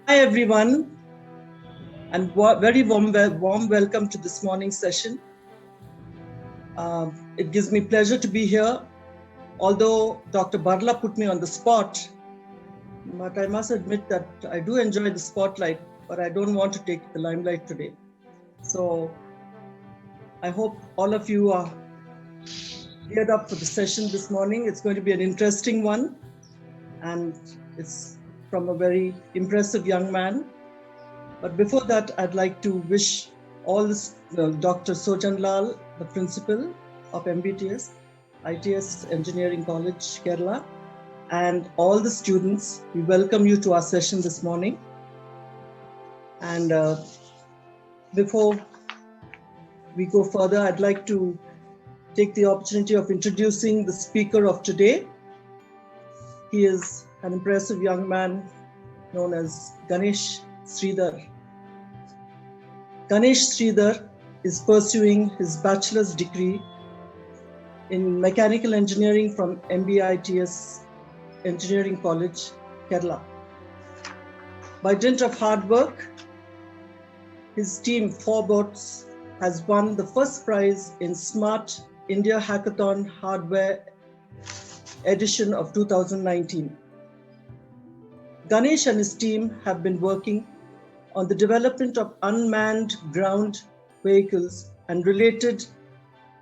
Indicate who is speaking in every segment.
Speaker 1: Hi everyone, and very warm welcome to this morning's session. It gives me pleasure to be here, although Dr. Barla put me on the spot, but I must admit that I do enjoy the spotlight, but I don't want to take the limelight today. So I hope all of you are geared up for the session this morning. It's going to be an interesting one, and it's from a very impressive young man. But before that, I'd like to wish all this, Dr. Sojan Lal, the principal of MBTS, ITS Engineering College, Kerala, and all the students, we welcome you to our session this morning. And before we go further, I'd like to take the opportunity of introducing the speaker of today. He is an impressive young man known as Ganesh Sridhar. Ganesh Sridhar is pursuing his bachelor's degree in mechanical engineering from MBITS Engineering College, Kerala. By dint of hard work, his team, 4bots, has won the first prize in Smart India Hackathon Hardware edition of 2019. Ganesh and his team have been working on the development of unmanned ground vehicles and related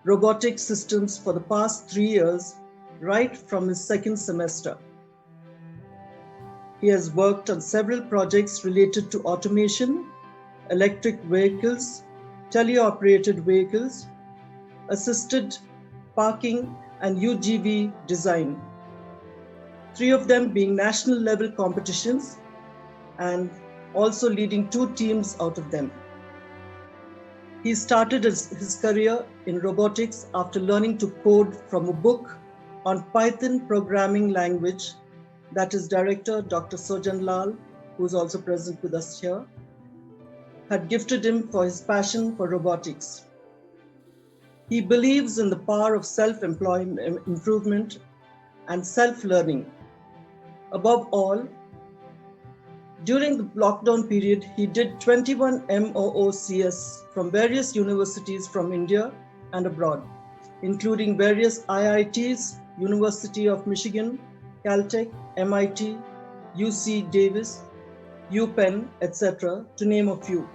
Speaker 1: robotic systems for the past 3 years, right from his second semester. He has worked on several projects related to automation, electric vehicles, teleoperated vehicles, assisted parking, and UGV design. 3 of them being national level competitions and also leading 2 teams out of them. He started his career in robotics after learning to code from a book on Python programming language that his director, Dr. Sojan Lal, who is also present with us here, had gifted him for his passion for robotics. He believes in the power of self-improvement and self-learning. Above all, during the lockdown period, he did 21 MOOCs from various universities from India and abroad, including various IITs, University of Michigan, Caltech, MIT, UC Davis, UPenn, etc., to name a few.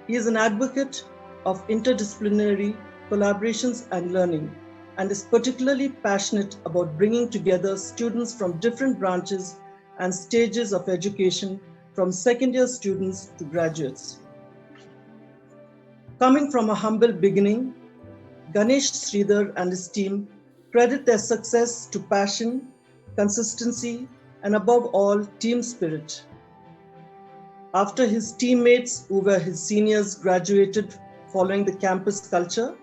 Speaker 1: He is an advocate of interdisciplinary collaborations and learning, and is particularly passionate about bringing together students from different branches and stages of education, from second-year students to graduates. Coming from a humble beginning, Ganesh Sridhar and his team credit their success to passion, consistency, and above all, team spirit. After his teammates, who were his seniors, graduated following the campus culture,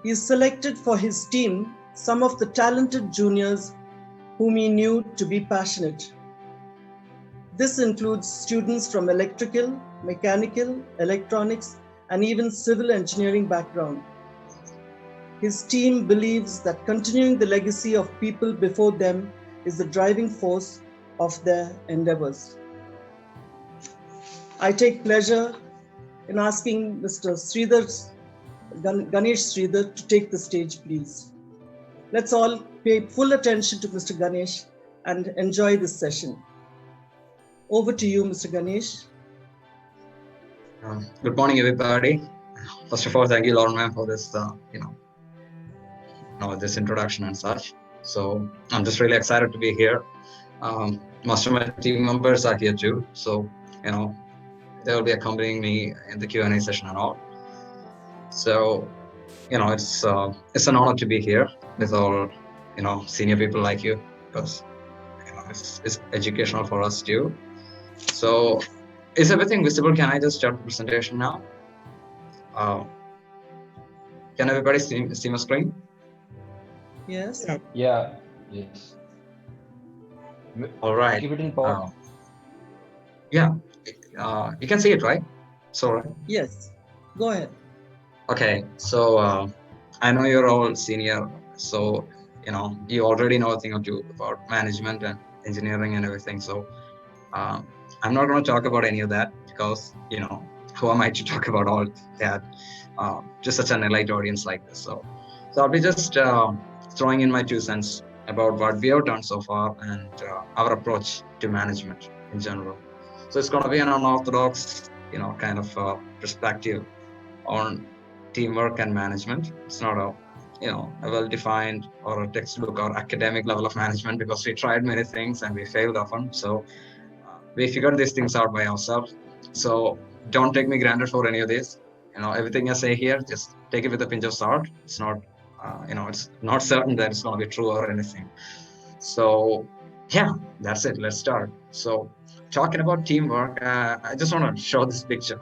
Speaker 1: he selected for his team some of the talented juniors whom he knew to be passionate. This includes students from electrical, mechanical, electronics, and even civil engineering background. His team believes that continuing the legacy of people before them is the driving force of their endeavors. I take pleasure in asking Mr. Ganesh Sridhar to take the stage, please. Let's all pay full attention to Mr. Ganesh and enjoy this session. Over to you, Mr. Ganesh.
Speaker 2: Good morning, everybody. First of all, thank you, Lauren, ma'am, for this, this introduction and such. So I'm just really excited to be here. Most of my team members are here too, so they will be accompanying me in the Q&A session and all. So it's an honor to be here with all senior people like you, because it's educational for us too. So is everything visible? Can I just start the presentation now? Can everybody see my screen?
Speaker 1: Yes.
Speaker 3: Yeah. Yes.
Speaker 2: All right.
Speaker 3: Keep it in pause.
Speaker 2: Yeah. You can see it, right? So
Speaker 1: Yes. Go ahead.
Speaker 2: Okay. So I know you're all senior, so you already know a thing or two about management and engineering and everything. So I'm not going to talk about any of that because, who am I to talk about all that? Just such an elite audience like this. So I'll be just throwing in my 2 cents about what we have done so far and our approach to management in general. So it's going to be an unorthodox, kind of perspective on teamwork and management. It's not a well-defined or a textbook or academic level of management because we tried many things and we failed often. So we figured these things out by ourselves. So don't take me granted for any of this. Everything I say here, just take it with a pinch of salt. It's not, it's not certain that it's going to be true or anything. So yeah, that's it. Let's start. So talking about teamwork, I just want to show this picture.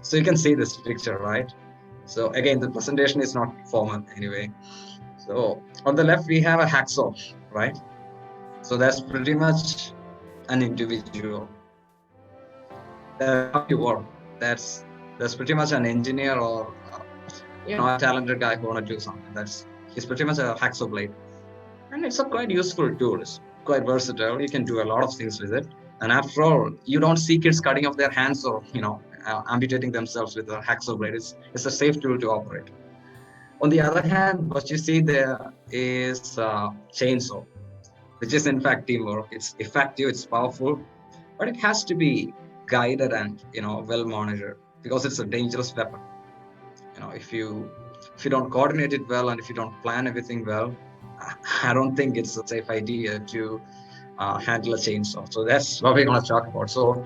Speaker 2: So you can see this picture, right? So again, the presentation is not formal anyway. So on the left, we have a hacksaw, right? So that's pretty much an individual. That's how you work. That's pretty much an engineer or a talented guy who want to do something. He's pretty much a hacksaw blade, and it's a quite useful tool. It's quite versatile. You can do a lot of things with it. And after all, you don't see kids cutting off their hands or amputating themselves with a hacksaw blade. It's a safe tool to operate. On the other hand, what you see there is chainsaw, which is in fact teamwork. It's effective, it's powerful, but it has to be guided and well monitored because it's a dangerous weapon. If you don't coordinate it well and if you don't plan everything well, I don't think it's a safe idea to handle a chainsaw. So that's what we're going to talk about. So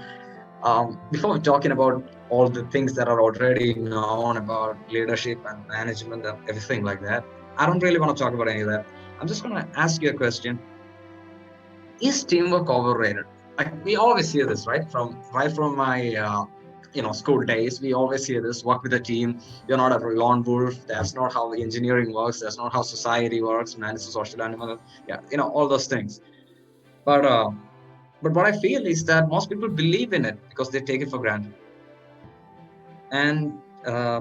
Speaker 2: before we're talking about all the things that are already known about leadership and management and everything like that, I don't really want to talk about any of that. I'm just going to ask you a question. Is teamwork overrated? Like we always hear this, right? Right from my school days, we always hear this: work with a team. You're not a lone wolf. That's not how engineering works. That's not how society works. Man is a social animal. Yeah, all those things. But what I feel is that most people believe in it because they take it for granted. And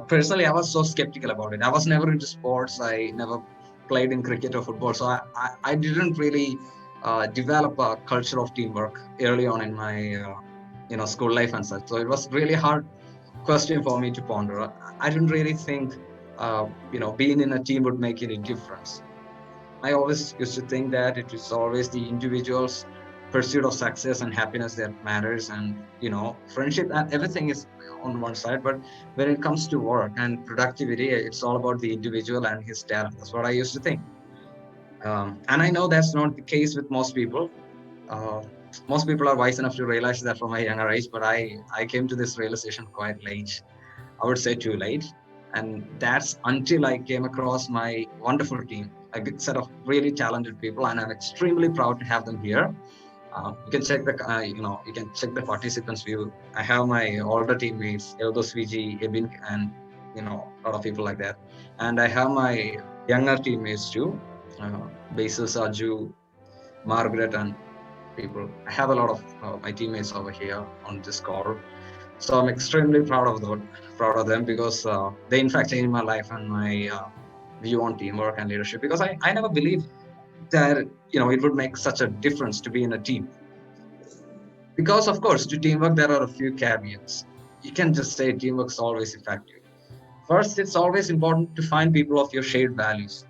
Speaker 2: personally, I was so skeptical about it. I was never into sports. I never played in cricket or football, so I didn't really develop a culture of teamwork early on in my school life and such. So it was really hard question for me to ponder. I didn't really think being in a team would make any difference. I always used to think that it is always the individual's pursuit of success and happiness that matters, and friendship and everything is on one side. But when it comes to work and productivity, it's all about the individual and his talent. That's what I used to think. And I know that's not the case with most people. Most people are wise enough to realize that from a younger age, but I came to this realization quite late. I would say too late. And that's until I came across my wonderful team, a good set of really talented people, and I'm extremely proud to have them here. You can check the participants view. I have my older teammates, Eldos Viji, Ebin, and a lot of people like that. And I have my younger teammates too, Basil, Saju, Margaret, and people. I have a lot of my teammates over here on this call. So I'm extremely proud of them because they in fact changed my life and my view on teamwork and leadership, because I never believed that it would make such a difference to be in a team. Because of course, to teamwork there are a few caveats. You can just say teamwork is always effective. First, it's always important to find people of your shared values.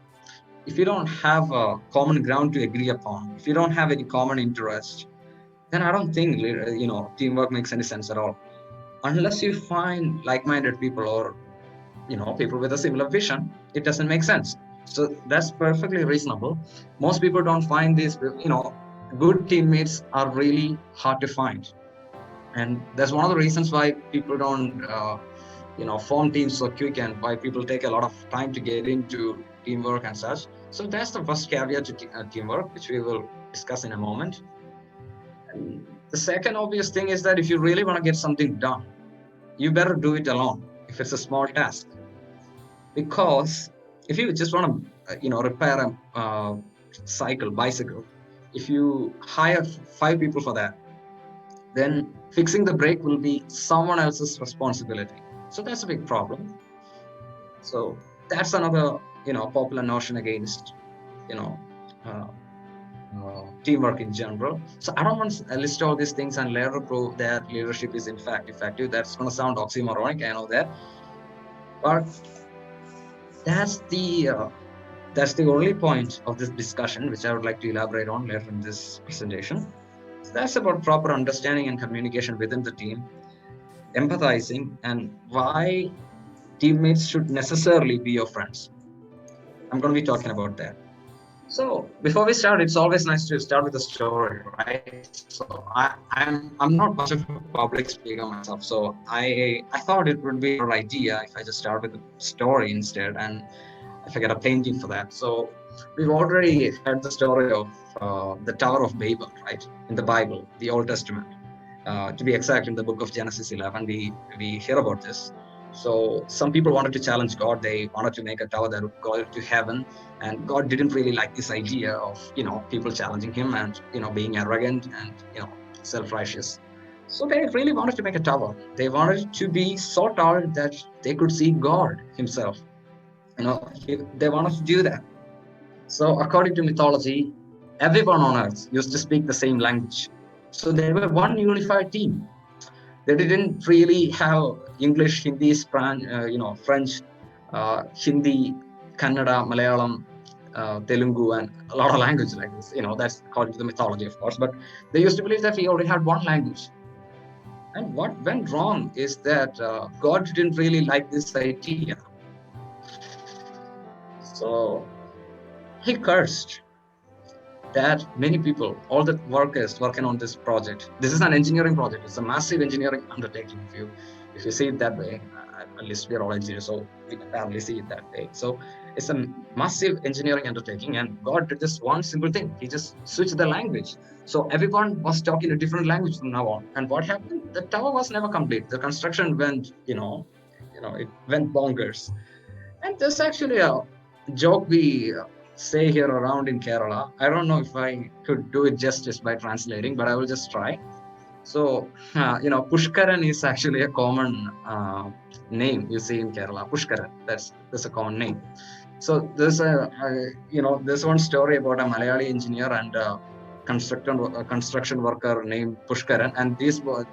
Speaker 2: If you don't have a common ground to agree upon, if you don't have any common interest, then I don't think teamwork makes any sense at all. Unless you find like-minded people or people with a similar vision, it doesn't make sense. So that's perfectly reasonable. Most people don't find these, good teammates are really hard to find. And that's one of the reasons why people don't, form teams so quick, and why people take a lot of time to get into teamwork and such. So that's the first caveat to teamwork, which we will discuss in a moment. And the second obvious thing is that if you really want to get something done, you better do it alone if it's a small task. Because if you just want to, repair a bicycle, if you hire 5 people for that, then fixing the brake will be someone else's responsibility. So that's a big problem. So that's another, popular notion against, teamwork in general. So I don't want to list all these things and later prove that leadership is in fact effective. That's going to sound oxymoronic, I know that, but that's the uh, that's the only point of this discussion, which I would like to elaborate on later in this presentation. So that's about proper understanding and communication within the team, empathizing, and why teammates should necessarily be your friends. I'm going to be talking about that. So before we start, it's always nice to start with a story, right? So I'm not much of a public speaker myself, so I thought it would be a good idea if I just start with a story instead, and if I get a painting for that. So we've already heard the story of the Tower of Babel, right, in the Bible, the Old Testament. To be exact, in the book of Genesis 11, we hear about this. So some people wanted to challenge God. They wanted to make a tower that would go to heaven, and God didn't really like this idea of people challenging Him and being arrogant and self-righteous. So they really wanted to make a tower. They wanted it to be so tall that they could see God Himself. They wanted to do that. So according to mythology, everyone on earth used to speak the same language. So they were one unified team. They didn't really have English, Hindi, French, Hindi, Kannada, Malayalam, Telugu, and a lot of languages like this. That's according to the mythology, of course. But they used to believe that we already had one language. And what went wrong is that God didn't really like this idea. So He cursed that many people, all the workers working on this project. This is an engineering project. It's a massive engineering undertaking. If you see it that way, at least we're all engineers, so we can barely see it that way. So it's a massive engineering undertaking, and God did just one simple thing. He just switched the language. So everyone was talking a different language from now on. And what happened? The tower was never complete. The construction went, it went bonkers. And there's actually a joke we say here around in Kerala. I don't know if I could do it justice by translating, but I will just try. So, Pushkaran is actually a common name you see in Kerala. Pushkaran, that's a common name. So there's there's one story about a Malayali engineer and a construction worker named Pushkaran, and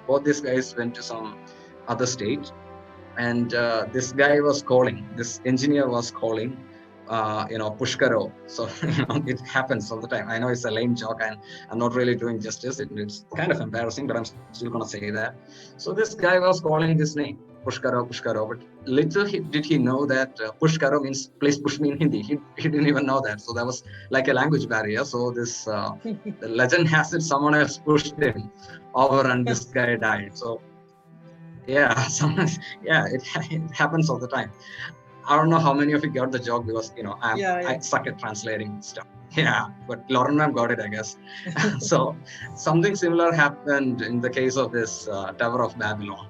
Speaker 2: both these guys went to some other state, and this engineer was calling Pushkaro. So it happens all the time. I know it's a lame joke and I'm not really doing justice. It's kind of embarrassing, but I'm still gonna say that. So this guy was calling this name Pushkaro, but little did he know that Pushkaro means please push me in Hindi. He didn't even know that. So that was like a language barrier. So this the legend has it someone else pushed him over and this guy died. So yeah, it happens all the time. I don't know how many of you got the joke because I suck at translating stuff. Yeah, but Lauren ma'am got it, I guess. So something similar happened in the case of this Tower of Babylon.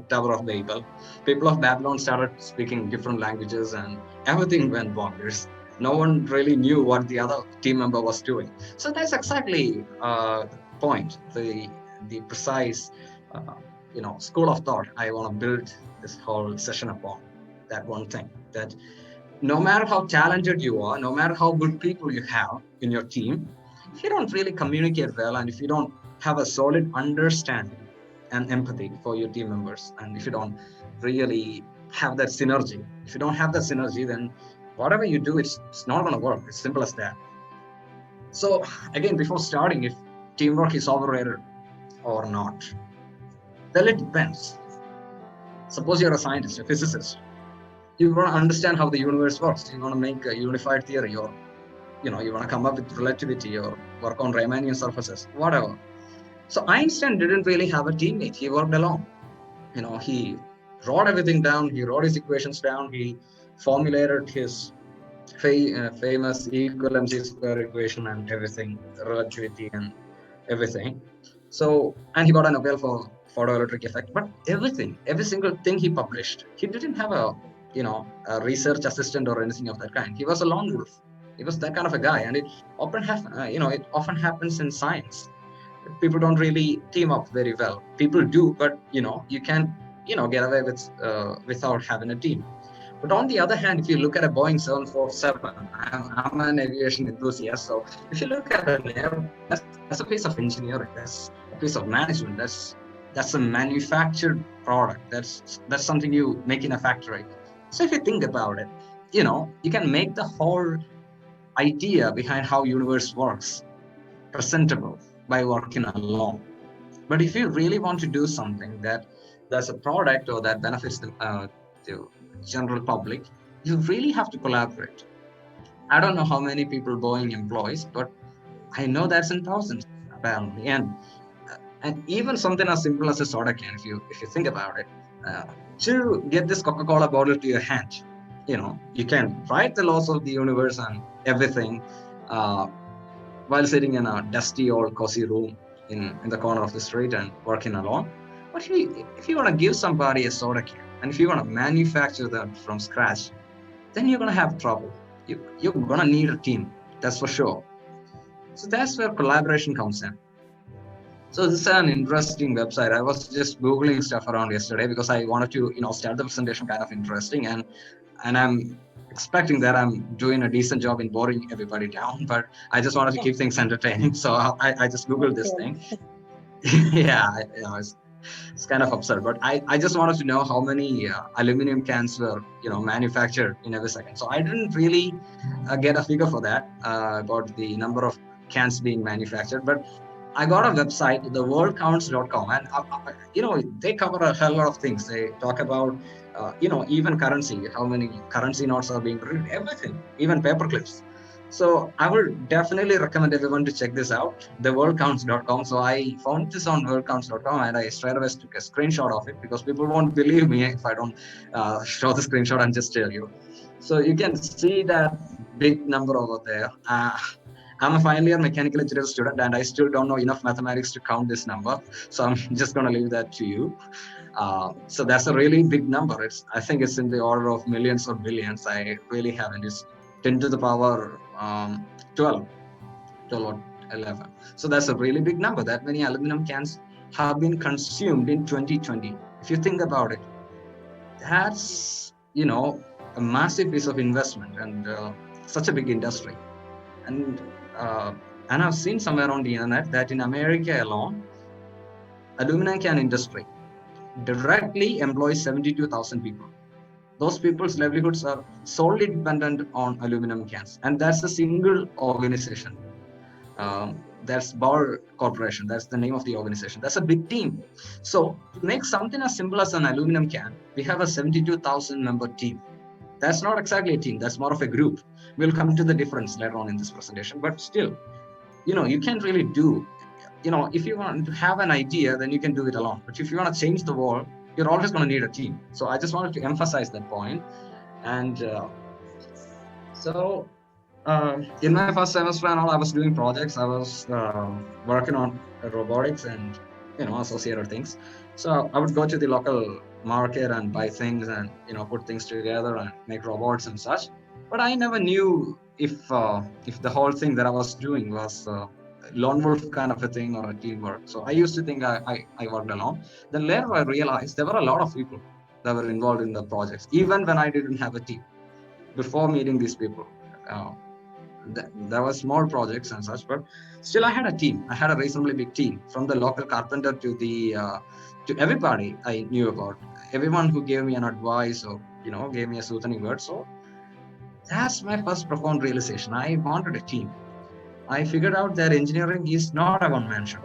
Speaker 2: Tower of Babel. People of Babylon started speaking different languages, and everything went bonkers. No one really knew what the other team member was doing. So that's exactly the point, the precise school of thought I want to build this whole session upon. That one thing, that no matter how talented you are, no matter how good people you have in your team, if you don't really communicate well, and if you don't have a solid understanding and empathy for your team members, and if you don't really have that synergy, then whatever you do, it's not going to work. It's simple as that. So again, before starting, if teamwork is overrated or not, well, it depends. Suppose you're a scientist, a physicist. You want to understand how the universe works. You want to make a unified theory, or you want to come up with relativity or work on Riemannian surfaces, whatever. So Einstein didn't really have a teammate. He worked alone. He wrote everything down. He wrote his equations down. He formulated his famous equivalency square equation and everything, relativity and everything. So, and he got a Nobel for photoelectric effect. But every single thing he published, he didn't have a research assistant or anything of that kind. He was a lone wolf. He was that kind of a guy, and it often happens in science. People don't really team up very well. People do, but you can't get away with without having a team. But on the other hand, if you look at a Boeing 747, I'm an aviation enthusiast. So if you look at an airplane, that's a piece of engineering, that's a piece of management, that's a manufactured product. That's something you make in a factory. So if you think about it, you can make the whole idea behind how universe works presentable by working alone. But if you really want to do something that's a product or that benefits the general public, you really have to collaborate. I don't know how many people Boeing employs, but I know that's in thousands apparently. And even something as simple as a soda can, if you think about it, uh, to get this Coca-Cola bottle to your hand, you can write the laws of the universe and everything uh, while sitting in a dusty old cozy room in the corner of the street and working alone. But if you want to give somebody a soda can, and if you want to manufacture that from scratch, then you're going to have trouble. You're going to need a team, that's for sure. So that's where collaboration comes in. So this is an interesting website. I was just Googling stuff around yesterday because I wanted to, start the presentation kind of interesting, and I'm expecting that I'm doing a decent job in boring everybody down, but I just wanted to keep things entertaining. So I just Googled this thing. Yeah, it's kind of absurd, but I just wanted to know how many aluminum cans were, manufactured in every second. So I didn't really get a figure for that about the number of cans being manufactured, but I got a website, theworldcounts.com, and they cover a hell lot of things. They talk about even currency, how many currency notes are being printed, everything, even paper clips. So I would definitely recommend everyone to check this out, theworldcounts.com. So I found this on worldcounts.com and I straight away took a screenshot of it because people won't believe me if I don't show the screenshot and just tell you. So you can see that big number over there. I'm a final year mechanical engineering student and I still don't know enough mathematics to count this number. So I'm just going to leave that to you. So that's a really big number. I think it's in the order of millions or billions. I really haven't. It's 10 to the power 12 or 11. So that's a really big number. That many aluminum cans have been consumed in 2020. If you think about it, that's, a massive piece of investment and such a big industry. And I've seen somewhere on the internet that in America alone, aluminum can industry directly employs 72,000 people. Those people's livelihoods are solely dependent on aluminum cans. And that's a single organization. That's Bauer Corporation. That's the name of the organization. That's a big team. So to make something as simple as an aluminum can, we have a 72,000 member team. That's not exactly a team. That's more of a group. We'll come to the difference later on in this presentation. But still, you can't really do, if you want to have an idea, then you can do it alone. But if you want to change the world, you're always going to need a team. So I just wanted to emphasize that point. And in my first semester and all, I was doing projects. I was working on robotics and, associated things. So I would go to the local market and buy things and, put things together and make robots and such. But I never knew if the whole thing that I was doing was lone wolf kind of a thing or a teamwork. So I used to think I worked alone. Then later I realized there were a lot of people that were involved in the projects, even when I didn't have a team. Before meeting these people, there were small projects and such, but still I had a team. I had a reasonably big team, from the local carpenter to the to everybody I knew about, everyone who gave me an advice or gave me a soothing word. So that's my first profound realization. I wanted a team. I figured out that engineering is not a one-man show,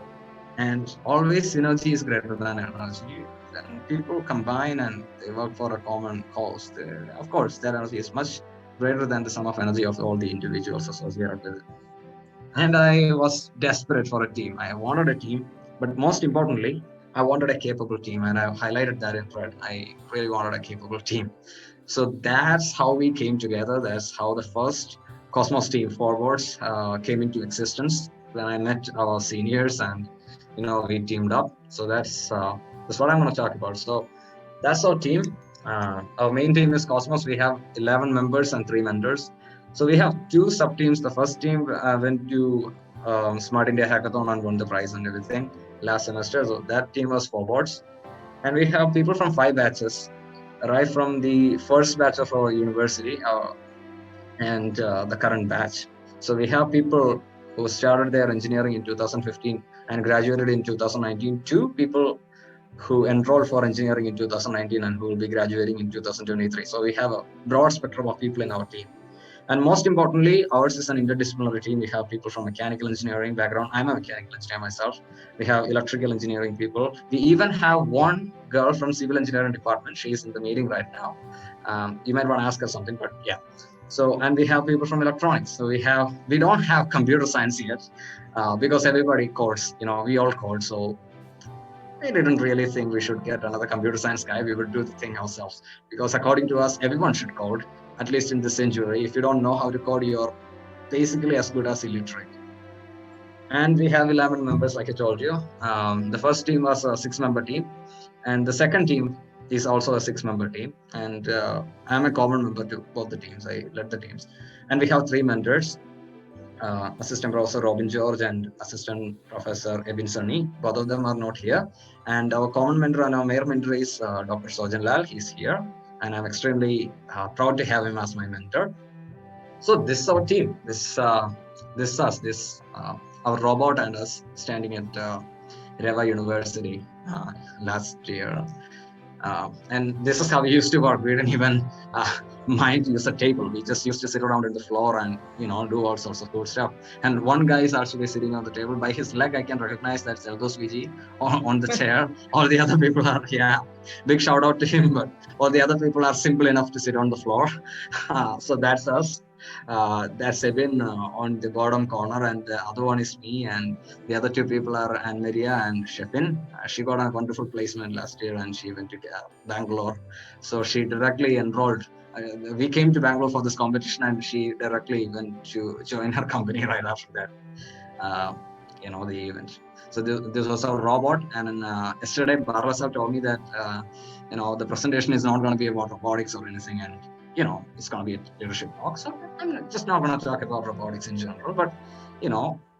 Speaker 2: and always synergy is greater than energy. When people combine and they work for a common cause, of course, that energy is much greater than the sum of energy of all the individuals associated with it. And I was desperate for a team. I wanted a team, but most importantly, I wanted a capable team, and I highlighted that in red. I really wanted a capable team. So that's how we came together. That's how the first Cosmos team forwards came into existence. When I met our seniors and we teamed up. So that's what I'm going to talk about. So that's our team. Our main team is Cosmos. We have 11 members and 3 mentors. So we have 2 sub teams. The first team went to Smart India Hackathon and won the prize and everything last semester. So that team was forwards. And we have people from 5 batches right from the first batch of our university and the current batch. So we have people who started their engineering in 2015 and graduated in 2019, two people who enrolled for engineering in 2019 and who will be graduating in 2023. So we have a broad spectrum of people in our team. And most importantly, ours is an interdisciplinary team. We have people from mechanical engineering background. I'm a mechanical engineer myself. We have electrical engineering people. We even have one girl from civil engineering department. She's in the meeting right now. You might want to ask her something, but yeah. So, and we have people from electronics. So we don't have computer science yet because everybody codes, we all code. So I didn't really think we should get another computer science guy. We would do the thing ourselves because according to us, everyone should code, at least in this century. If you don't know how to code, you're basically as good as illiterate. And we have 11 members, like I told you. The first team was a 6-member team, and the second team is also a 6-member team. And I'm a common member to both the teams. I led the teams. And we have 3 mentors. Assistant Professor Robin George and Assistant Professor Ebin Sunny. Both of them are not here. And our common mentor and our mayor mentor is Dr. Sojan Lal. He's here. And I'm extremely proud to have him as my mentor. So this is our team. This our robot and us standing at Reva University last year. And this is how we used to work. We didn't even mind to use a table. We just used to sit around on the floor and do all sorts of cool stuff. And one guy is actually sitting on the table. By his leg, I can recognize that's Eldos VG on the chair. All the other people are, big shout out to him. But all the other people are simple enough to sit on the floor. So that's us. That's Ebin on the bottom corner, and the other one is me, and the other 2 people are Anne Maria and Shepin. She got a wonderful placement last year and she went to Bangalore. So she directly enrolled. We came to Bangalore for this competition and she directly went to join her company right after that, the event. So this was our robot, and yesterday Barasa told me that, the presentation is not going to be about robotics or anything, and it's going to be a leadership talk. So I'm just not going to talk about robotics in general, but,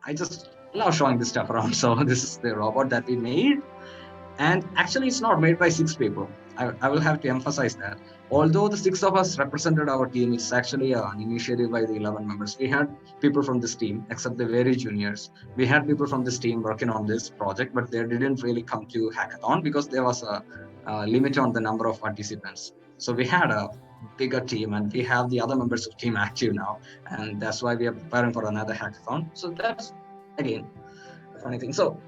Speaker 2: I just love showing this stuff around. So this is the robot that we made. And actually, it's not made by 6 people. I will have to emphasize that. Although the 6 of us represented our team, it's actually an initiative by the 11 members. We had people from this team, except the very juniors. We had people from this team working on this project, but they didn't really come to hackathon because there was a limit on the number of participants. So we had a bigger team, and we have the other members of team active now, and that's why we are preparing for another hackathon. So that's again a funny thing. So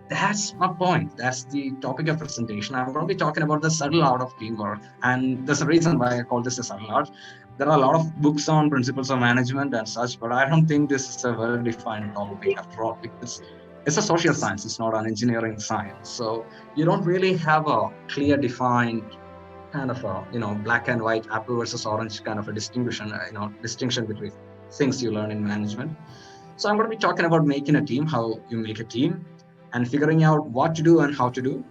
Speaker 2: that's my point. That's the topic of presentation. I'm going to be talking about the subtle art of teamwork, and there's a reason why I call this a subtle art. There are a lot of books on principles of management and such, but I don't think this is a well-defined topic after all, because it's a social science. It's not an engineering science. So you don't really have a clear defined kind of a, black and white, apple versus orange kind of a distinction between things you learn in management. So I'm going to be talking about making a team, how you make a team, and figuring out what to do and how to do,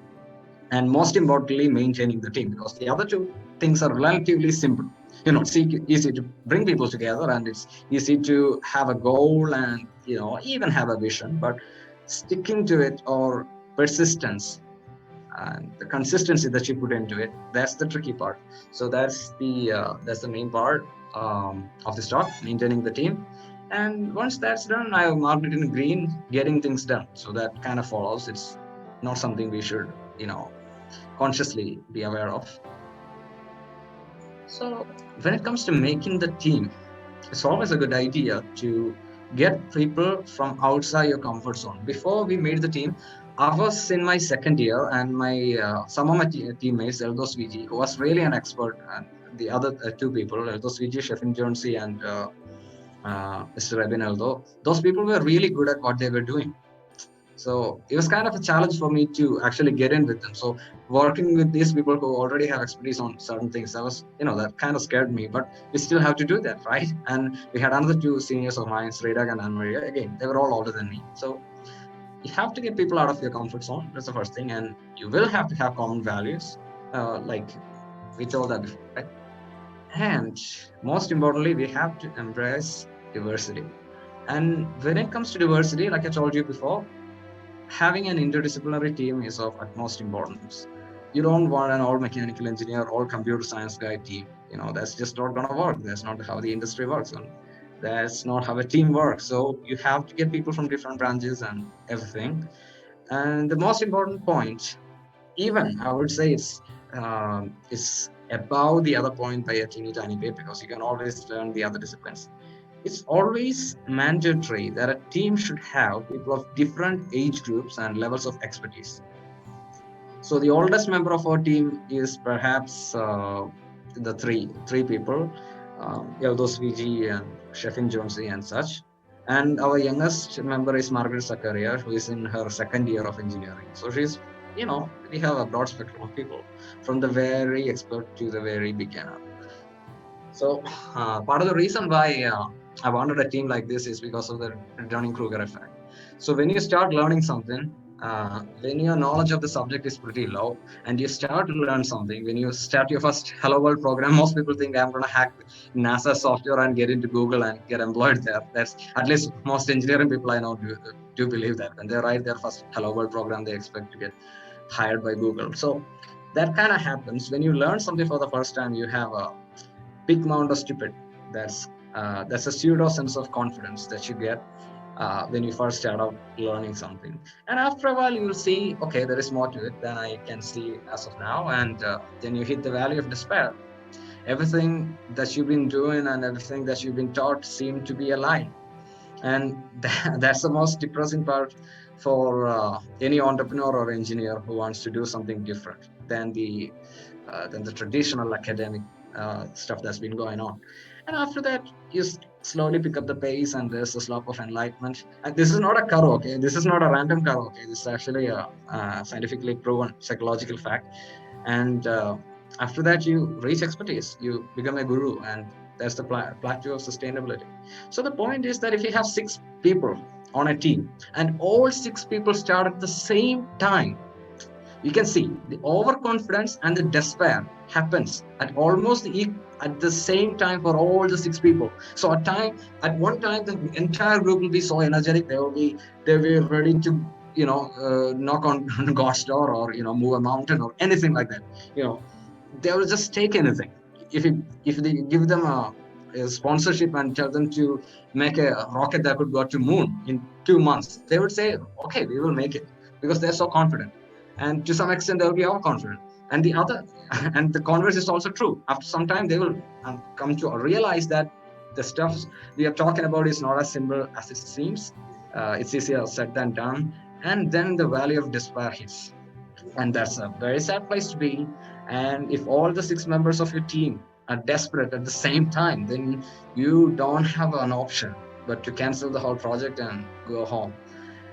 Speaker 2: and most importantly, maintaining the team, because the other 2 things are relatively simple. It's easy to bring people together, and it's easy to have a goal and, even have a vision, but sticking to it, or persistence and the consistency that you put into it, that's the tricky part. So that's the main part of this talk, maintaining the team. And once that's done, I have marked it in green, getting things done. So that kind of follows. It's not something we should, consciously be aware of. So when it comes to making the team, it's always a good idea to get people from outside your comfort zone. Before we made the team, I was in my second year, and my some of my teammates, Eldos VG, who was really an expert, and the other 2 people, Eldos VG, Shefin Jonesy, and Mr. Ebin Eldo, those people were really good at what they were doing. So it was kind of a challenge for me to actually get in with them. So working with these people who already have expertise on certain things, that kind of scared me, but we still have to do that, right? And we had another 2 seniors of mine, Sreedag and Anne Maria. Again, they were all older than me. So you have to get people out of your comfort zone. That's the first thing. And you will have to have common values, like we told that before, right? And most importantly, we have to embrace diversity. And when it comes to diversity, like I told you before, having an interdisciplinary team is of utmost importance. you don't want an all mechanical engineer, all computer science guy team. That's just not going to work. That's not how the industry works, and that's not how a team works. So you have to get people from different branches and everything. And the most important point, even I would say, it's above the other point by a teeny tiny bit, because you can always learn the other disciplines. It's always mandatory that a team should have people of different age groups and levels of expertise. So the oldest member of our team is perhaps the three people, Yaldos VG and Shefin Jonesy and such. And our youngest member is Margaret Zakaria, who is in her second year of engineering. So she's, we have a broad spectrum of people, from the very expert to the very beginner. So part of the reason why I wanted a team like this is because of the Dunning-Kruger effect. So when you start learning something, when your knowledge of the subject is pretty low and you start to learn something, when you start your first Hello World program, most people think I'm going to hack NASA software and get into Google and get employed there. That's, at least most engineering people I know do believe that. When they write their first Hello World program, they expect to get hired by Google. So that kind of happens. When you learn something for the first time, you have a big amount of stupid. That's a pseudo sense of confidence that you get when you first start out learning something. And after a while, you will see, okay, there is more to it than I can see as of now. And then you hit the valley of despair. Everything that you've been doing and everything that you've been taught seem to be a lie. And that's the most depressing part for any entrepreneur or engineer who wants to do something different than the traditional academic stuff that's been going on. And after that, you slowly pick up the pace, and there's a slope of enlightenment. And this is not a karaoke. This is not a random karaoke. This is actually a scientifically proven psychological fact. And after that, you reach expertise. You become a guru, and that's the plateau of sustainability. So the point is that if you have 6 people on a team, and all 6 people start at the same time, you can see the overconfidence and the despair happens at almost at the same time for all the 6 people. So at one time, the entire group will be so energetic. They will be ready to, knock on God's door, or, move a mountain or anything like that. They will just take anything. If they give them a sponsorship and tell them to make a rocket that could go to moon in 2 months, they would say, okay, we will make it, because they're so confident. And to some extent, they will be overconfident. And the converse is also true. After some time, they will come to realize that the stuff we are talking about is not as simple as it seems. It's easier said than done. And then the valley of despair hits. And that's a very sad place to be. And if all the 6 members of your team are desperate at the same time, then you don't have an option but to cancel the whole project and go home.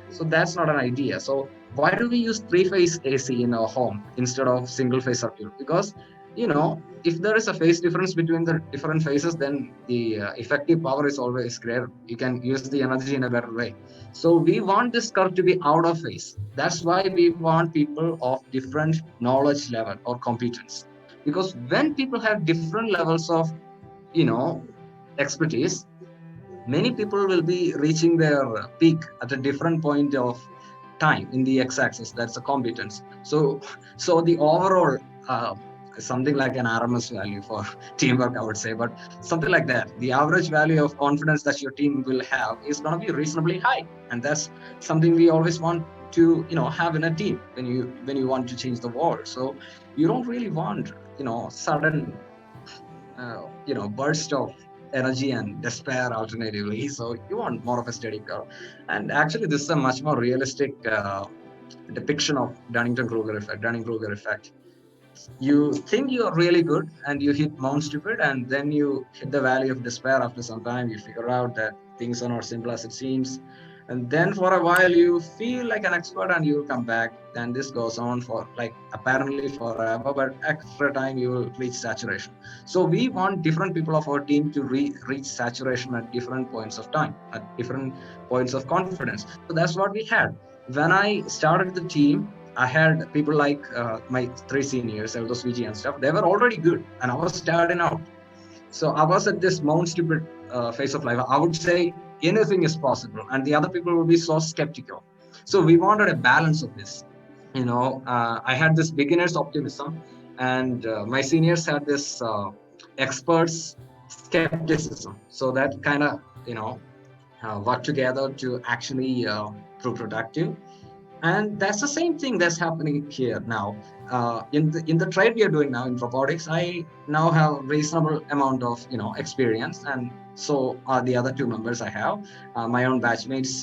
Speaker 2: So that's not an idea. So why do we use 3-phase AC in our home instead of single-phase circuit? Because, if there is a phase difference between the different phases, then the effective power is always greater. You can use the energy in a better way. So we want this curve to be out of phase. That's why we want people of different knowledge level or competence. Because when people have different levels of, expertise, many people will be reaching their peak at a different point of time in the x-axis. That's a competence. So the overall something like an RMS value for teamwork, I would say, but something like that, the average value of confidence that your team will have is going to be reasonably high. And that's something we always want to have in a team when you want to change the world. So you don't really want sudden burst of energy and despair alternatively. So you want more of a steady curve. And actually, this is a much more realistic depiction of Dunning-Kruger effect. You think you are really good and you hit Mount Stupid, and then you hit the valley of despair. After some time, you figure out that things are not simple as it seems. And then for a while, you feel like an expert and you come back. And this goes on for apparently forever, but after a time, you will reach saturation. So we want different people of our team to reach saturation at different points of time, at different points of confidence. So that's what we had. When I started the team, I had people like my 3 seniors, Eldos VG and stuff. They were already good, and I was starting out. So I was at this Mount Stupid phase of life. I would say anything is possible, and the other people will be so skeptical. So we wanted a balance of this. I had this beginner's optimism, and my seniors had this experts skepticism. So that kind of, work together to actually prove productive. And that's the same thing that's happening here now. In the trade we are doing now in robotics, I now have reasonable amount of experience, and so are the other two members I have. My own batchmates,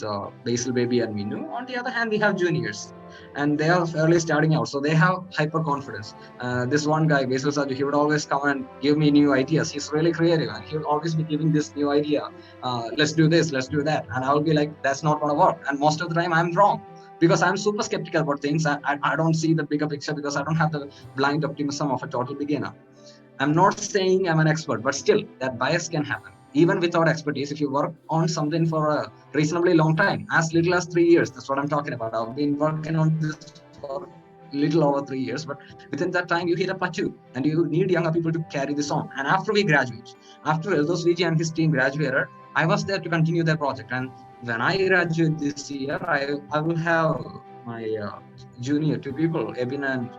Speaker 2: Basil Baby and Minu. On the other hand, we have juniors, and they are fairly starting out, so they have hyper confidence. This one guy, Basil Saju, he would always come and give me new ideas. He's really creative, and he would always be giving this new idea. Let's do this, let's do that, and I'll be like, that's not gonna work. And most of the time, I'm wrong because I'm super skeptical about things. I don't see the bigger picture because I don't have the blind optimism of a total beginner. I'm not saying I'm an expert, but still that bias can happen. Even without expertise, if you work on something for a reasonably long time, as little as 3 years, that's what I'm talking about. I've been working on this for little over 3 years, but within that time you hit a plateau and you need younger people to carry this on. And after we graduate, after Eldos Vijay and his team graduated, I was there to continue their project. And when I graduate this year, I will have my junior two people, Ebin and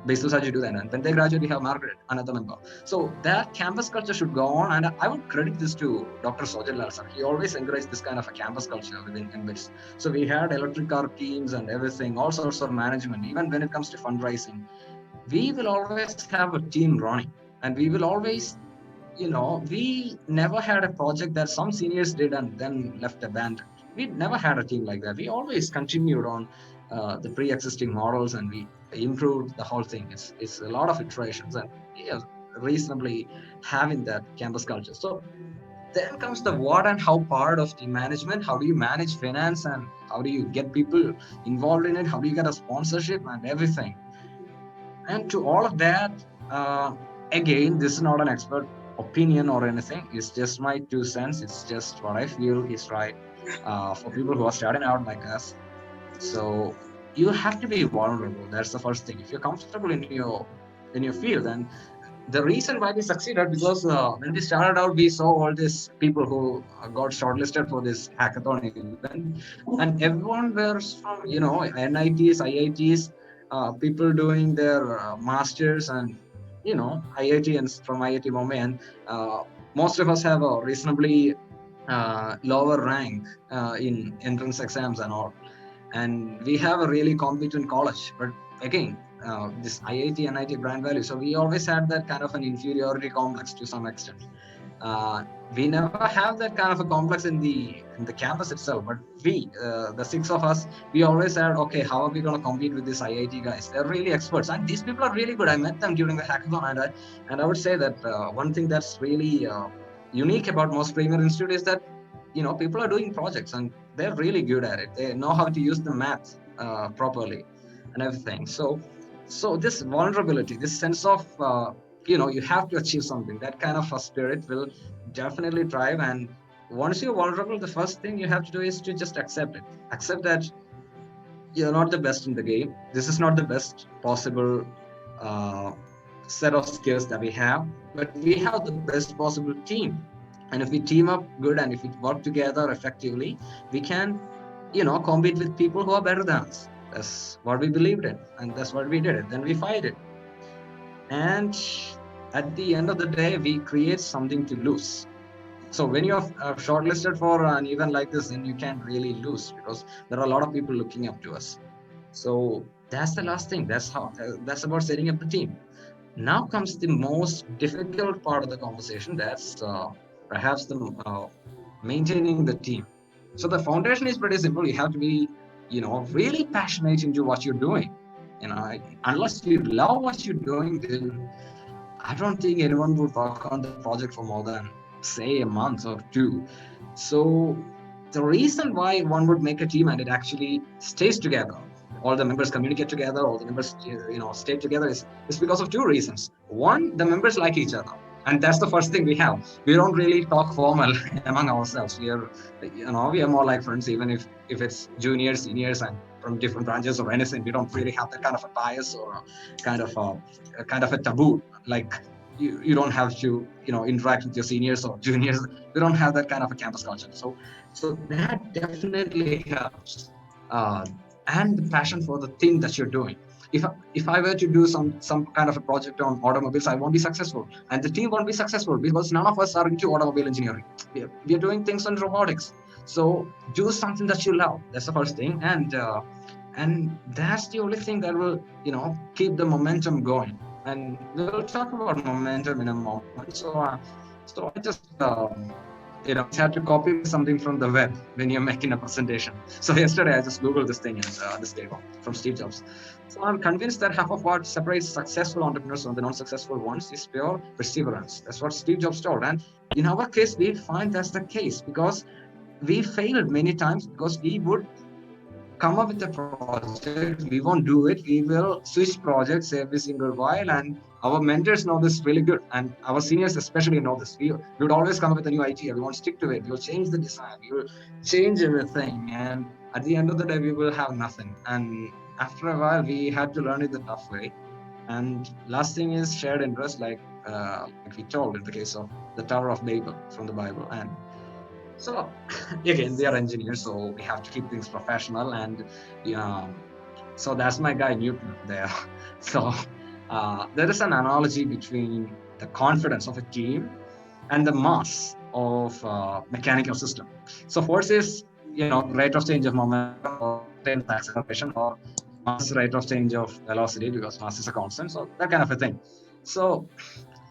Speaker 2: Basil Saji, do that. And when they graduate, we have Margaret, another member. So that campus culture should go on. And I would credit this to Dr. Sojal Lal sir. He always encouraged this kind of a campus culture within NBITS. So we had electric car teams and everything, all sorts of management. Even when it comes to fundraising, we will always have a team running. And we will always, we never had a project that some seniors did and then left abandoned. We never had a team like that. We always continued on the pre-existing models, and we improved the whole thing. It's a lot of iterations, and we are reasonably having that campus culture. So then comes the what and how part of team management. How do you manage finance, and how do you get people involved in it? How do you get a sponsorship and everything? And to all of that, again, this is not an expert opinion or anything. It's just my 2 cents. It's just what I feel is right for people who are starting out like us. So you have to be vulnerable. That's the first thing. If you're comfortable in your field, and the reason why we succeeded, because when we started out, we saw all these people who got shortlisted for this hackathon event, and everyone was from NITs, IITs, people doing their masters, and IIT and from IIT Bombay, and most of us have a reasonably lower rank in entrance exams and all. And we have a really competent college, but again, this IIT, NIT brand value. So we always had that kind of an inferiority complex to some extent. We never have that kind of a complex in the campus itself, but we, the 6 of us, we always said, okay, how are we going to compete with these IIT guys? They're really experts, and these people are really good. I met them during the hackathon, and I would say that one thing that's really unique about most premier institute is that people are doing projects and they're really good at it. They know how to use the math properly and everything. So this vulnerability, this sense of you have to achieve something, that kind of a spirit will definitely drive. And once you're vulnerable, the first thing you have to do is to just accept it. Accept that you're not the best in the game. This is not the best possible set of skills that we have, but we have the best possible team. And if we team up good, and if we work together effectively, we can, compete with people who are better than us. That's what we believed in, and that's what we did it. Then we fight it. And at the end of the day, we create something to lose. So when you're shortlisted for an event like this, then you can't really lose, because there are a lot of people looking up to us. So that's the last thing. That's about setting up the team. Now comes the most difficult part of the conversation. That's perhaps the maintaining the team. So the foundation is pretty simple. You have to be, really passionate into what you're doing. Unless you love what you're doing, then I don't think anyone would work on the project for more than, say, a month or 2. So the reason why one would make a team and it actually stays together, all the members communicate together, all the members, stay together, is because of 2 reasons. One, the members like each other. And that's the first thing we have. We don't really talk formal among ourselves. We are, we are more like friends, even if it's juniors, seniors, and from different branches or anything. We don't really have that kind of a bias or a kind of a taboo. Like you don't have to, interact with your seniors or juniors. We don't have that kind of a campus culture. So that definitely helps. and the passion for the thing that you're doing. If I were to do some kind of a project on automobiles, I won't be successful, and the team won't be successful because none of us are into automobile engineering. We are doing things on robotics. So do something that you love. That's the first thing, and that's the only thing that will keep the momentum going. And we'll talk about momentum in a moment. So I just had to copy something from the web when you're making a presentation. So yesterday I just googled this thing and this data from Steve Jobs. So I'm convinced that half of what separates successful entrepreneurs from the non-successful ones is pure perseverance. That's what Steve Jobs told. And in our case, we find that's the case because we failed many times because we would come up with a project, we won't do it, we will switch projects every single while, and our mentors know this really good, and our seniors especially know this. We would always come up with a new idea, we won't stick to it, we will change the design, we will change everything, and at the end of the day, we will have nothing. And after a while, we had to learn it the tough way. And last thing is shared interest, like we told in the case of the Tower of Babel from the Bible. And so again, we are engineers, so we have to keep things professional. And so that's my guy Newton there. So there is an analogy between the confidence of a team and the mass of mechanical system. So force is rate of change of momentum or acceleration, or mass rate of change of velocity because mass is a constant. So that kind of a thing. So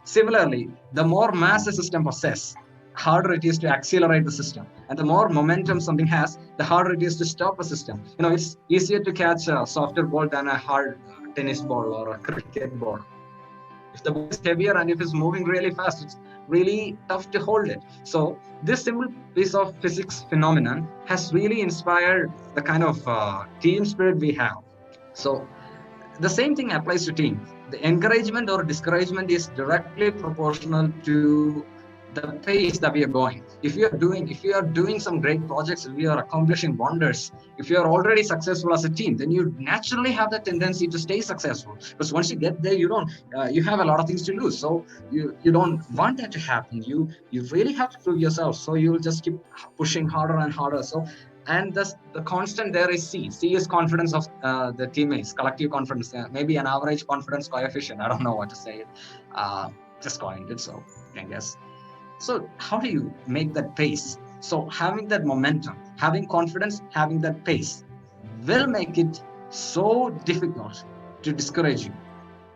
Speaker 2: similarly, the more mass a system possesses, harder it is to accelerate the system, and the more momentum something has, the harder it is to stop a system. It's easier to catch a softer ball than a hard tennis ball or a cricket ball. If the ball is heavier and if it's moving really fast, it's really tough to hold it. So this simple piece of physics phenomenon has really inspired the kind of team spirit we have. So the same thing applies to team. The encouragement or discouragement is directly proportional to the pace that we are going. If you are doing some great projects, if you are accomplishing wonders, if you are already successful as a team, then you naturally have the tendency to stay successful. Because once you get there, you have a lot of things to lose. So you don't want that to happen. You really have to prove yourself. So you will just keep pushing harder and harder. So, and the constant there is C. C is confidence of the teammates, collective confidence, maybe an average confidence coefficient. I don't know what to say. Just coined it, so I guess. So how do you make that pace? So having that momentum, having confidence, having that pace will make it so difficult to discourage you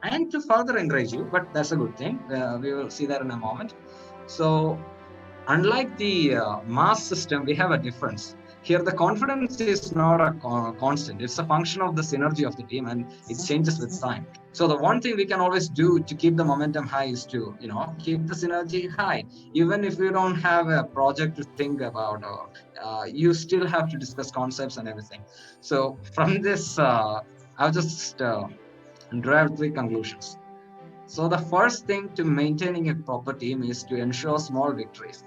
Speaker 2: and to further encourage you, but that's a good thing. We will see that in a moment. So unlike the mass system, we have a difference. Here, the confidence is not a constant. It's a function of the synergy of the team, and it changes with time. So the one thing we can always do to keep the momentum high is to, keep the synergy high. Even if you don't have a project to think about, or you still have to discuss concepts and everything. So from this, I'll just drive 3 conclusions. So the first thing to maintaining a proper team is to ensure small victories.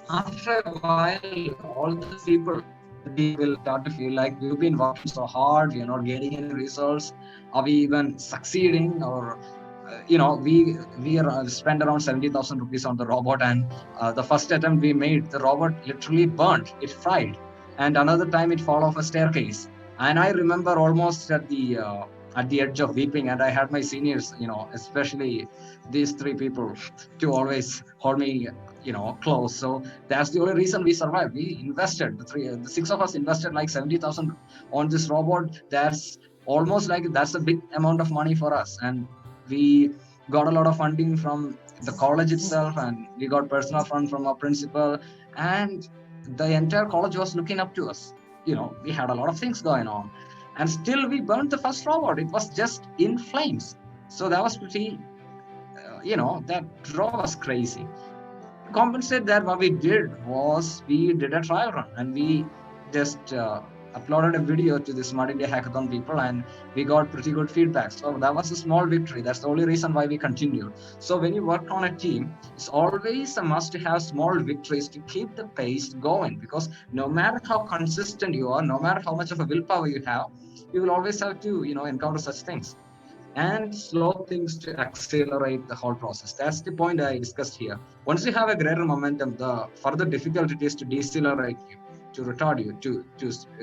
Speaker 2: After a while, all the people will start to feel like we've been working so hard, we're not getting any results. Are we even succeeding? Or, we spent around 70,000 rupees on the robot, and the first attempt we made, the robot literally burned, it fried. And another time it fell off a staircase. And I remember almost at the edge of weeping, and I had my seniors, especially these 3 people, to always hold me, close. So that's the only reason we survived. We invested, the 6 of us invested like 70,000 on this robot. That's almost like that's a big amount of money for us, and we got a lot of funding from the college itself, and we got personal fund from our principal, and the entire college was looking up to us. We had a lot of things going on. And still we burned the first robot. It was just in flames. So that was pretty, that drove us crazy. To compensate that, what we did was we did a trial run, and we just uploaded a video to the Smart India Hackathon people, and we got pretty good feedback. So that was a small victory. That's the only reason why we continued. So when you work on a team, it's always a must to have small victories to keep the pace going, because no matter how consistent you are, no matter how much of a willpower you have, you will always have to, encounter such things. And slow things to accelerate the whole process. That's the point I discussed here. Once you have a greater momentum, the further difficult it is to decelerate you. retard you, to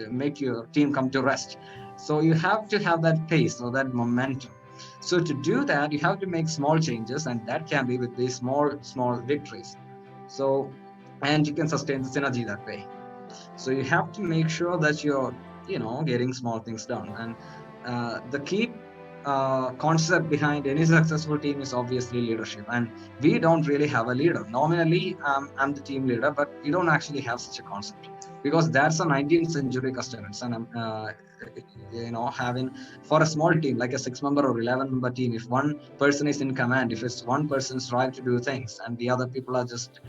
Speaker 2: make your team come to rest. So you have to have that pace or that momentum. So to do that, you have to make small changes, and that can be with these small victories. So, and you can sustain the synergy that way. So you have to make sure that you're, getting small things done. And the key concept behind any successful team is obviously leadership. And we don't really have a leader. Nominally, I'm the team leader, but we don't actually have such a concept, because that's a 19th century customs. And having, for a small team like a 6-member or 11-member team, if one person is in command, if it's one person's drive to do things and the other people are just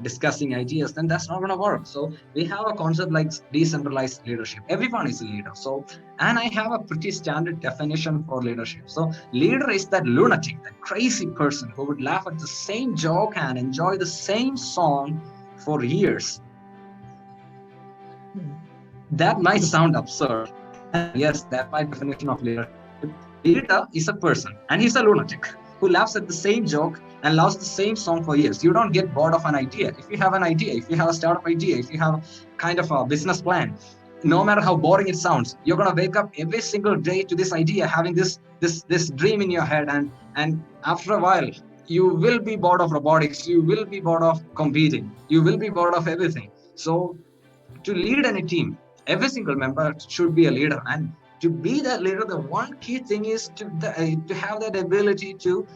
Speaker 2: discussing ideas, then that's not going to work. So we have a concept like decentralized leadership. Everyone is a leader. So, and I have a pretty standard definition for leadership. So leader is that lunatic, that crazy person who would laugh at the same joke and enjoy the same song for years. That might sound absurd. And yes, that's my definition of leadership. Leader is a person, and he's a lunatic who laughs at the same joke and loves the same song for years. You don't get bored of an idea. If you have an idea, if you have a startup idea, if you have kind of a business plan, no matter how boring it sounds, you're gonna wake up every single day to this idea, having this dream in your head, and after a while, you will be bored of robotics, you will be bored of competing, you will be bored of everything. So to lead any team, every single member should be a leader. And to be that leader, the one key thing is to have that ability to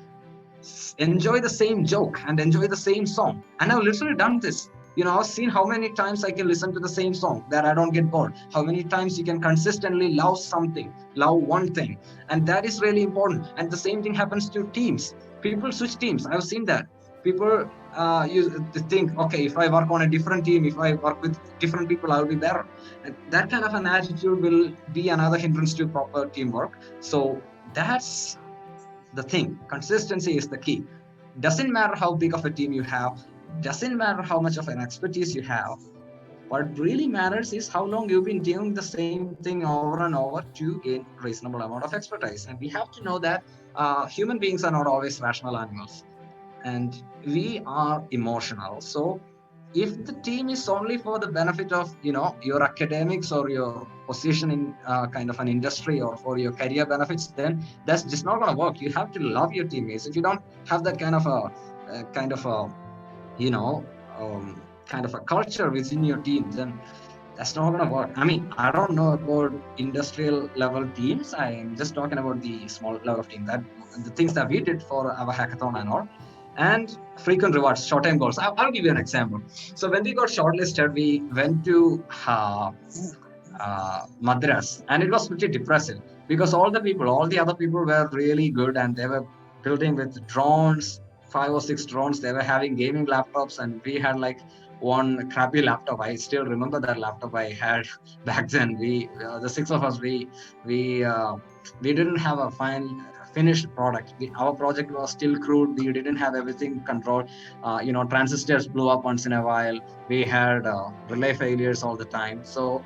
Speaker 2: enjoy the same joke and enjoy the same song. And I've literally done this. I've seen how many times I can listen to the same song that I don't get bored. How many times you can consistently love something, love one thing. And that is really important. And the same thing happens to teams. People switch teams. I've seen that. People think, okay, if I work on a different team, if I work with different people, I'll be better. And that kind of an attitude will be another hindrance to proper teamwork. So that's the thing. Consistency is the key. Doesn't matter how big of a team you have, doesn't matter how much of an expertise you have. What really matters is how long you've been doing the same thing over and over to gain reasonable amount of expertise. And we have to know that human beings are not always rational animals, and we are emotional. So if the team is only for the benefit of your academics or your position in kind of an industry or for your career benefits, then that's just not going to work. You have to love your teammates. If you don't have that kind of a culture within your team, then that's not going to work. I mean, I don't know about industrial level teams. I am just talking about the small level of team, that the things that we did for our hackathon and all. And frequent rewards, short-term goals. I'll give you an example. So when we got shortlisted, we went to Madras, and it was pretty depressing because all the other people were really good, and they were building with drones, 5 or 6 drones. They were having gaming laptops, and we had like one crappy laptop. I still remember that laptop I had back then. We, the 6 of us, we didn't have a finished product. Our project was still crude. We didn't have everything controlled. Transistors blew up once in a while. We had relay failures all the time. So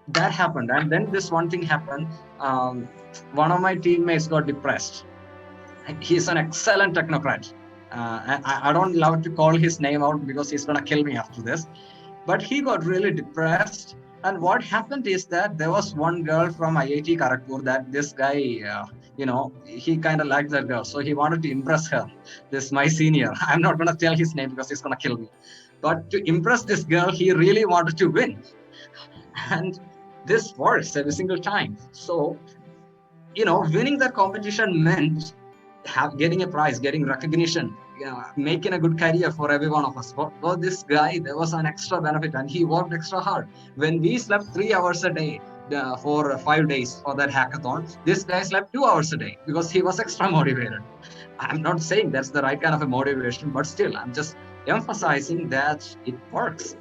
Speaker 2: that happened. And then this one thing happened. One of my teammates got depressed. He's an excellent technocrat. I don't love to call his name out because he's going to kill me after this. But he got really depressed. And what happened is that there was one girl from IIT Kharagpur that this guy, he kind of liked that girl. So he wanted to impress her, my senior. I'm not going to tell his name because he's going to kill me. But to impress this girl, he really wanted to win. And this works every single time. So, winning that competition meant getting a prize, getting recognition, making a good career for every one of us. For this guy, there was an extra benefit, and he worked extra hard. When we slept 3 hours a day for 5 days for that hackathon, this guy slept 2 hours a day because he was extra motivated. I'm not saying that's the right kind of a motivation, but still, I'm just emphasizing that it works.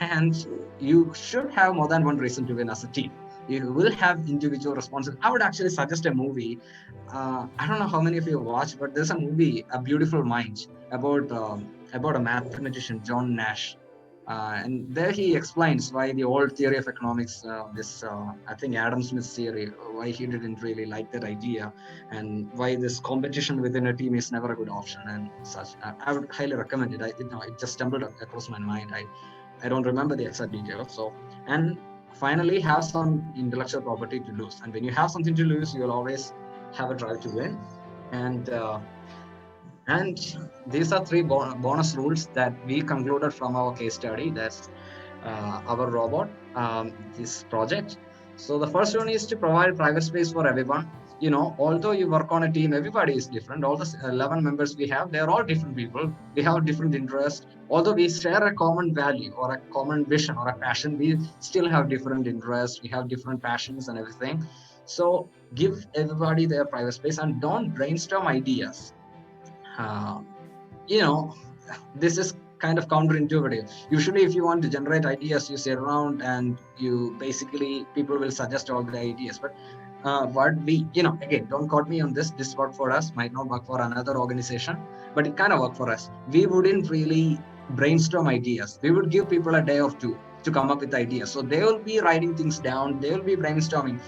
Speaker 2: And you should have more than one reason to win as a team. You will have individual responsibility. I would actually suggest a movie. I don't know how many of you watched, but there's a movie, A Beautiful Mind, about a mathematician, John Nash. And there he explains why the old theory of economics, I think Adam Smith's theory, why he didn't really like that idea, and why this competition within a team is never a good option and such. I would highly recommend it. It just stumbled across my mind. I don't remember the exact details. So, and finally have some intellectual property to lose. And when you have something to lose, you'll always have a drive to win. And these are three bonus rules that we concluded from our case study. That's our robot, this project. So the first one is to provide private space for everyone. Although you work on a team, everybody is different. All the 11 members we have, they're all different people. We have different interests. Although we share a common value or a common vision or a passion, we still have different interests. We have different passions and everything. So give everybody their private space and don't brainstorm ideas. Uh, this is kind of counterintuitive. Usually, if you want to generate ideas, you sit around and people will suggest all the ideas. But what we, again, don't quote me on this. This worked for us, might not work for another organization, but it kind of worked for us. We wouldn't really brainstorm ideas. We would give people a day or two to come up with ideas. So they will be writing things down. They will be brainstorming,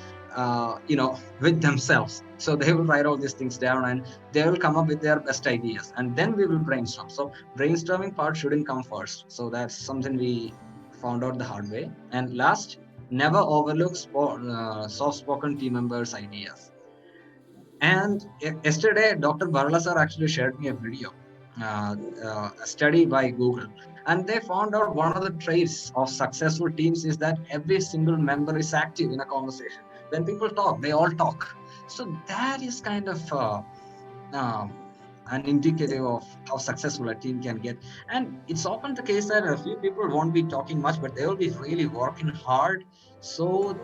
Speaker 2: with themselves. So they will write all these things down and they will come up with their best ideas. And then we will brainstorm. So brainstorming part shouldn't come first. So that's something we found out the hard way. And last, never overlook soft-spoken team members' ideas. And yesterday, Dr. Barlasar actually shared me a video, a study by Google. And they found out one of the traits of successful teams is that every single member is active in a conversation. When people talk, they all talk. So that is kind of an indicative of how successful a team can get. And it's often the case that a few people won't be talking much, but they will be really working hard. So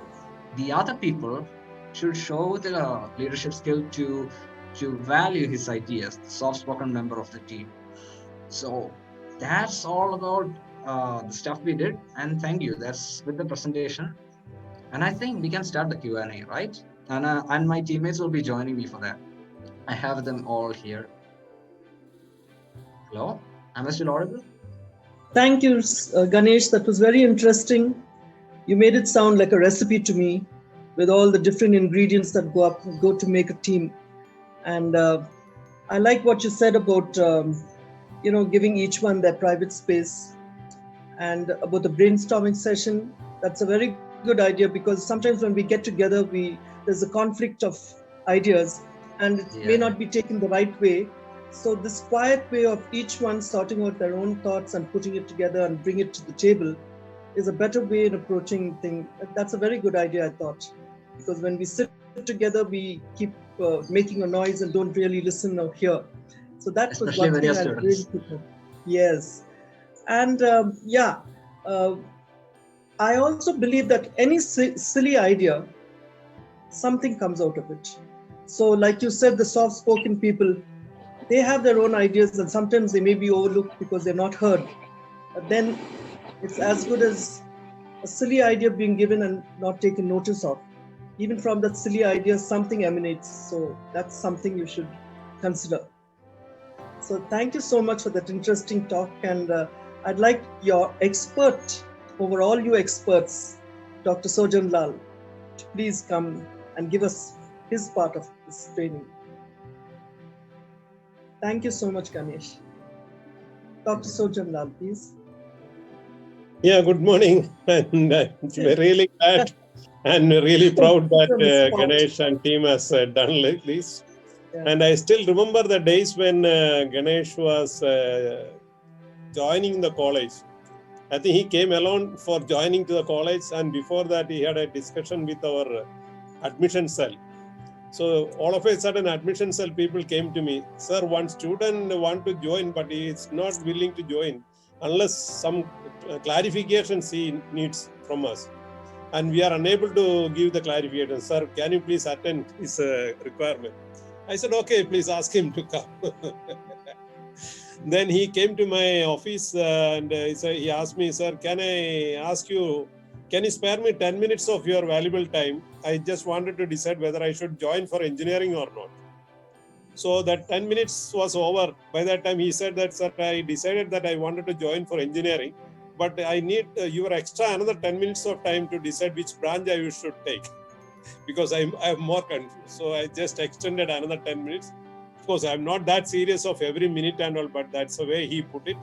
Speaker 2: the other people should show the leadership skill to value his ideas, the soft-spoken member of the team. So that's all about the stuff we did. And thank you. That's with the presentation. And I think we can start the Q&A, right? And my teammates will be joining me for that. I have them all here. Hello, am I still audible?
Speaker 1: Thank you, Ganesh. That was very interesting. You made it sound like a recipe to me with all the different ingredients that go to make a team. And I like what you said about, giving each one their private space, and about the brainstorming session. That's a very good idea, because sometimes when we get together, there's a conflict of ideas and it may not be taken the right way. So this quiet way of each one sorting out their own thoughts and putting it together and bring it to the table is a better way in approaching things. That's a very good idea, I thought, because when we sit together, we keep making a noise and don't really listen or hear. So that was one thing I really picked up. Yes. And I also believe that any silly idea, something comes out of it. So like you said, the soft-spoken people, they have their own ideas and sometimes they may be overlooked because they're not heard. But then it's as good as a silly idea being given and not taken notice of. Even from that silly idea, something emanates. So that's something you should consider. So thank you so much for that interesting talk. And I'd like your expert, over all you experts, Dr. Sojan Lal, to please come and give us his part of this training. Thank you so much, Ganesh. Dr. Sojan Lal, please.
Speaker 4: Yeah, good morning. And really glad and really proud that Ganesh and team has done like this. Yeah. And I still remember the days when Ganesh was joining the college. I think he came alone for joining to the college, and before that he had a discussion with our admission cell. So all of a sudden admission cell people came to me, sir, one student want to join, but he is not willing to join unless some clarification he needs from us. And we are unable to give the clarification. Sir, can you please attend his requirement? I said, okay, please ask him to come. Then he came to my office and he asked me, sir, can you spare me 10 minutes of your valuable time? I just wanted to decide whether I should join for engineering or not. So that 10 minutes was over. By that time, he said that, sir, I decided that I wanted to join for engineering, but I need your extra another 10 minutes of time to decide which branch I should take, because I'm more confused. So I just extended another 10 minutes. Of course, I'm not that serious of every minute and all, but that's the way he put it.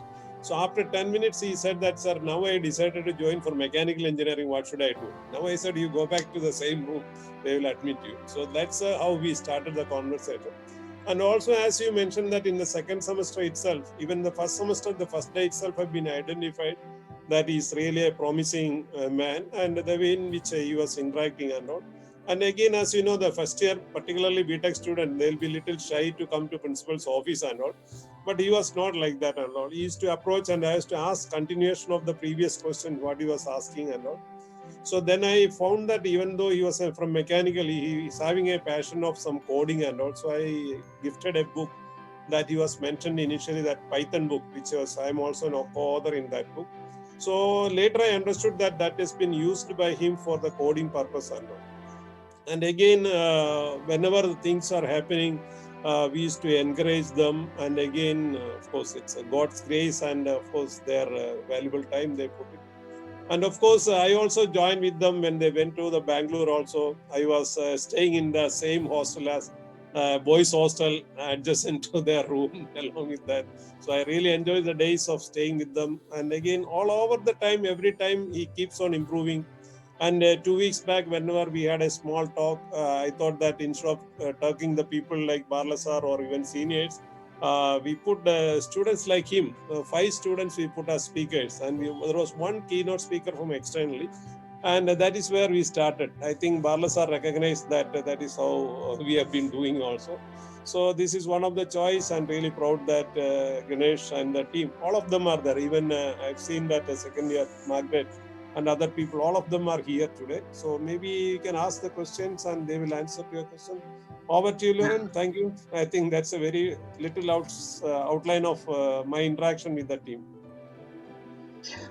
Speaker 4: So after 10 minutes, he said that, sir, now I decided to join for mechanical engineering. What should I do? Now I said, you go back to the same room. They will admit you. So that's how we started the conversation. And also, as you mentioned that in the second semester itself, even the first semester, the first day itself have been identified that he's really a promising man, and the way in which he was interacting and all. And again, as you know, the first year, particularly BTech student, they'll be little shy to come to principal's office and all. But he was not like that and all. He used to approach and I used to ask continuation of the previous question, what he was asking and all. So then I found that even though he was from mechanical, he is having a passion of some coding and all. So I gifted a book that he was mentioned initially, that Python book, which was, I'm also an co-author in that book. So later I understood that that has been used by him for the coding purpose and all. And again, whenever the things are happening, we used to encourage them. And again, of course, it's God's grace and of course their valuable time they put it. And of course, I also joined with them when they went to the Bangalore also. I was staying in the same hostel as boys hostel adjacent to their room along with that. So I really enjoy the days of staying with them. And again, all over the time, every time he keeps on improving. And 2 weeks back, whenever we had a small talk, I thought that instead of talking the people like Barlasar or even seniors, we put students like him, 5 students we put as speakers. And there was one keynote speaker from externally. And that is where we started. I think Barlasar recognized that that is how we have been doing also. So this is one of the choice, and really proud that Ganesh and the team, all of them are there. Even I've seen that second year, Margaret, and other people, all of them are here today. So maybe you can ask the questions and they will answer to your question. Over to you, Lauren. Thank you. I think that's a very little outline of my interaction with the team.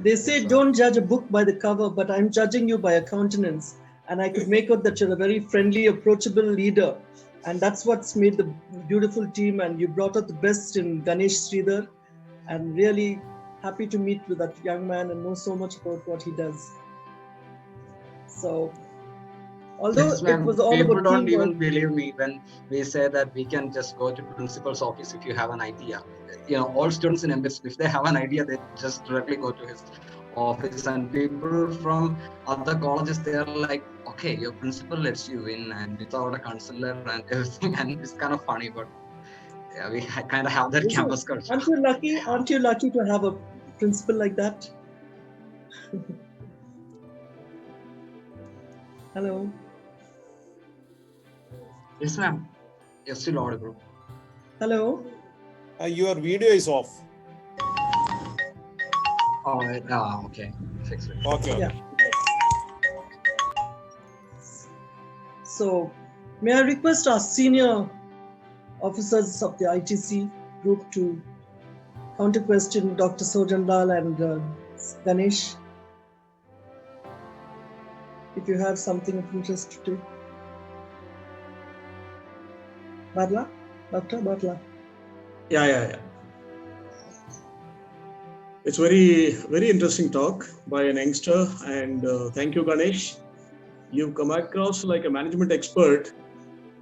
Speaker 1: They say don't judge a book by the cover, but I'm judging you by a countenance. And I could make out that you're a very friendly, approachable leader. And that's what's made the beautiful team. And you brought out the best in Ganesh Sridhar. And really happy to meet with that young man and know so much about what he does. So, although
Speaker 2: Yes,
Speaker 1: it was all
Speaker 2: people
Speaker 1: about
Speaker 2: don't
Speaker 1: teamwork,
Speaker 2: even believe me when we say that we can just go to principal's office if you have an idea. You know, all students in MBIS, if they have an idea, they just directly go to his office. And people from other colleges, they are like, okay, your principal lets you in and without a counselor and everything. And it's kind of funny, but yeah, we kind of have that campus culture.
Speaker 1: Aren't you lucky? Aren't you lucky to have a principal like that? Hello.
Speaker 2: Yes, ma'am. You're still audible.
Speaker 1: Hello.
Speaker 4: Your video is off.
Speaker 2: Oh, okay. Fix it.
Speaker 4: Okay.
Speaker 1: Yeah. So, may I request our senior officers of the ITC group to counter question Dr. Sojan Lal and Ganesh, if you have something of interest to do. Badla? Dr. Badla?
Speaker 5: Yeah. It's very interesting talk by an youngster, and thank you, Ganesh. You've come across like a management expert,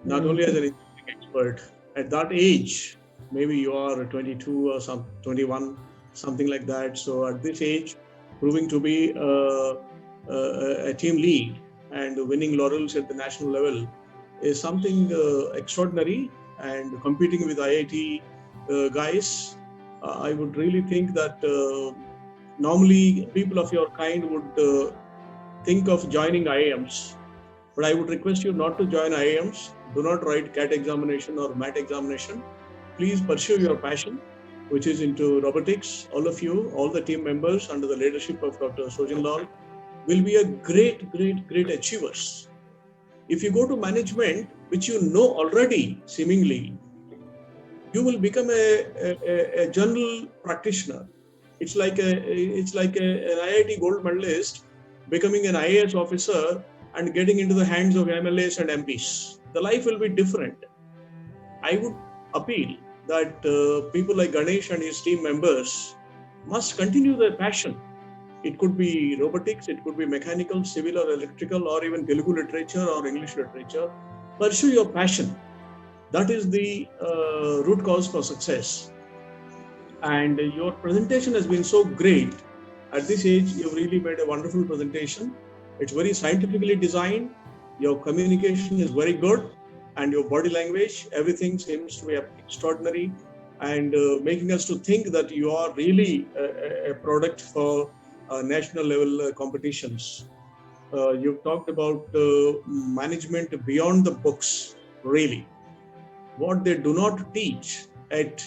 Speaker 5: not only as an engineering expert. At that age, maybe you are 22 or 21, something like that. So at this age, proving to be a team lead and winning laurels at the national level is something extraordinary. And competing with IIT guys, I would really think that normally people of your kind would think of joining IIMs, but I would request you not to join IIMs. Do not write CAT examination or MAT examination. Please pursue your passion, which is into robotics. All of you, all the team members under the leadership of Dr. Sojan Lal will be a great achievers. If you go to management, which you know already seemingly, you will become a general practitioner. It's like an IIT gold medalist becoming an IAS officer and getting into the hands of MLAs and MPs. The life will be different. I would appeal that people like Ganesh and his team members must continue their passion. It could be robotics, it could be mechanical, civil or electrical, or even Telugu literature or English literature. Pursue your passion. That is the root cause for success. And your presentation has been so great. At this age, you've really made a wonderful presentation. It's very scientifically designed. Your communication is very good, and your body language, everything seems to be extraordinary, and making us to think that you are really a product for national level competitions. You've talked about management beyond the books, really. What they do not teach at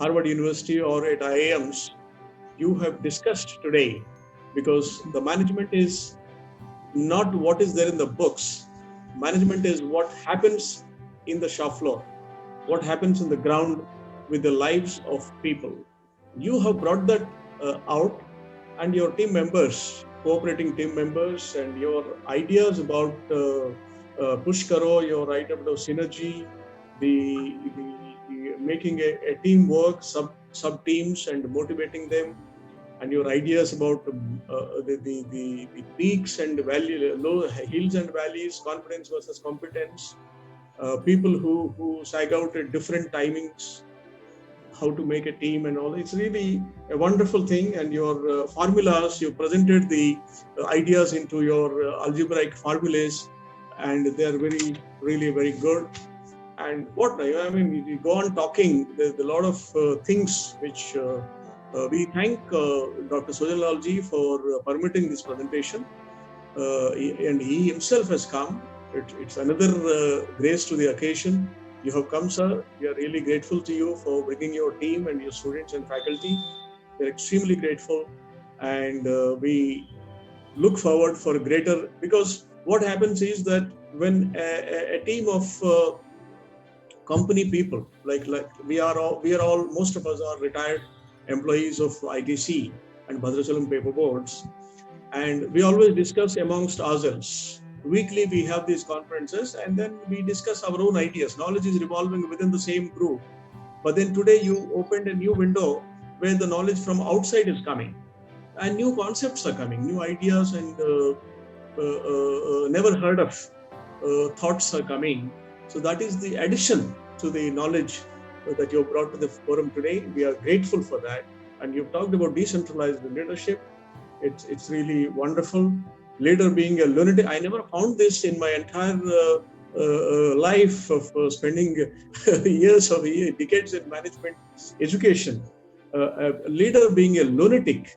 Speaker 5: Harvard University or at IIMs, you have discussed today, because the management is not what is there in the books. Management is what happens in the shop floor, what happens in the ground with the lives of people. You have brought that out, and your team members, cooperating team members, and your ideas about Push Karo, your idea about synergy, the making a teamwork, sub teams, and motivating them, and your ideas about the peaks and value, low hills and valleys, confidence versus competence, people who sag out at different timings, how to make a team and all. It's really a wonderful thing. And your formulas, you presented the ideas into your algebraic formulas, and they're really very good. And what I mean, you go on talking, there's a lot of things which we thank Dr. Sojan Lal ji for permitting this presentation. And he himself has come. It's another grace to the occasion. You have come, sir. We are really grateful to you for bringing your team and your students and faculty. We're extremely grateful, and we look forward for greater, because what happens is that when a team of company people, like we are all, most of us are retired employees of ITC and Bhadrachalam paper boards, and we always discuss amongst ourselves. Weekly, we have these conferences, and then we discuss our own ideas. Knowledge is revolving within the same group. But then today you opened a new window where the knowledge from outside is coming, and new concepts are coming, new ideas, and never heard of thoughts are coming. So that is the addition to the knowledge that you brought to the forum today. We are grateful for that. And you've talked about decentralized leadership. It's really wonderful. Leader being a lunatic. I never found this in my entire life of spending decades in management education. A leader being a lunatic,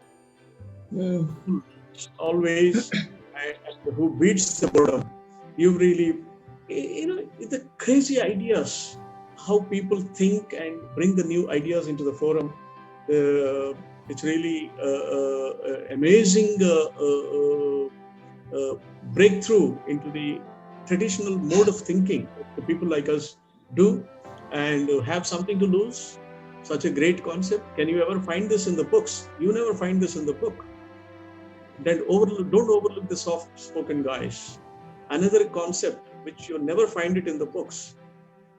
Speaker 5: always, and who beats the boredom. You really, the crazy ideas, how people think and bring the new ideas into the forum. It's really amazing breakthrough into the traditional mode of thinking that people like us do, and have something to lose. Such a great concept. Can you ever find this in the books? You never find this in the book. Then don't overlook the soft-spoken guys. Another concept which you never find it in the books.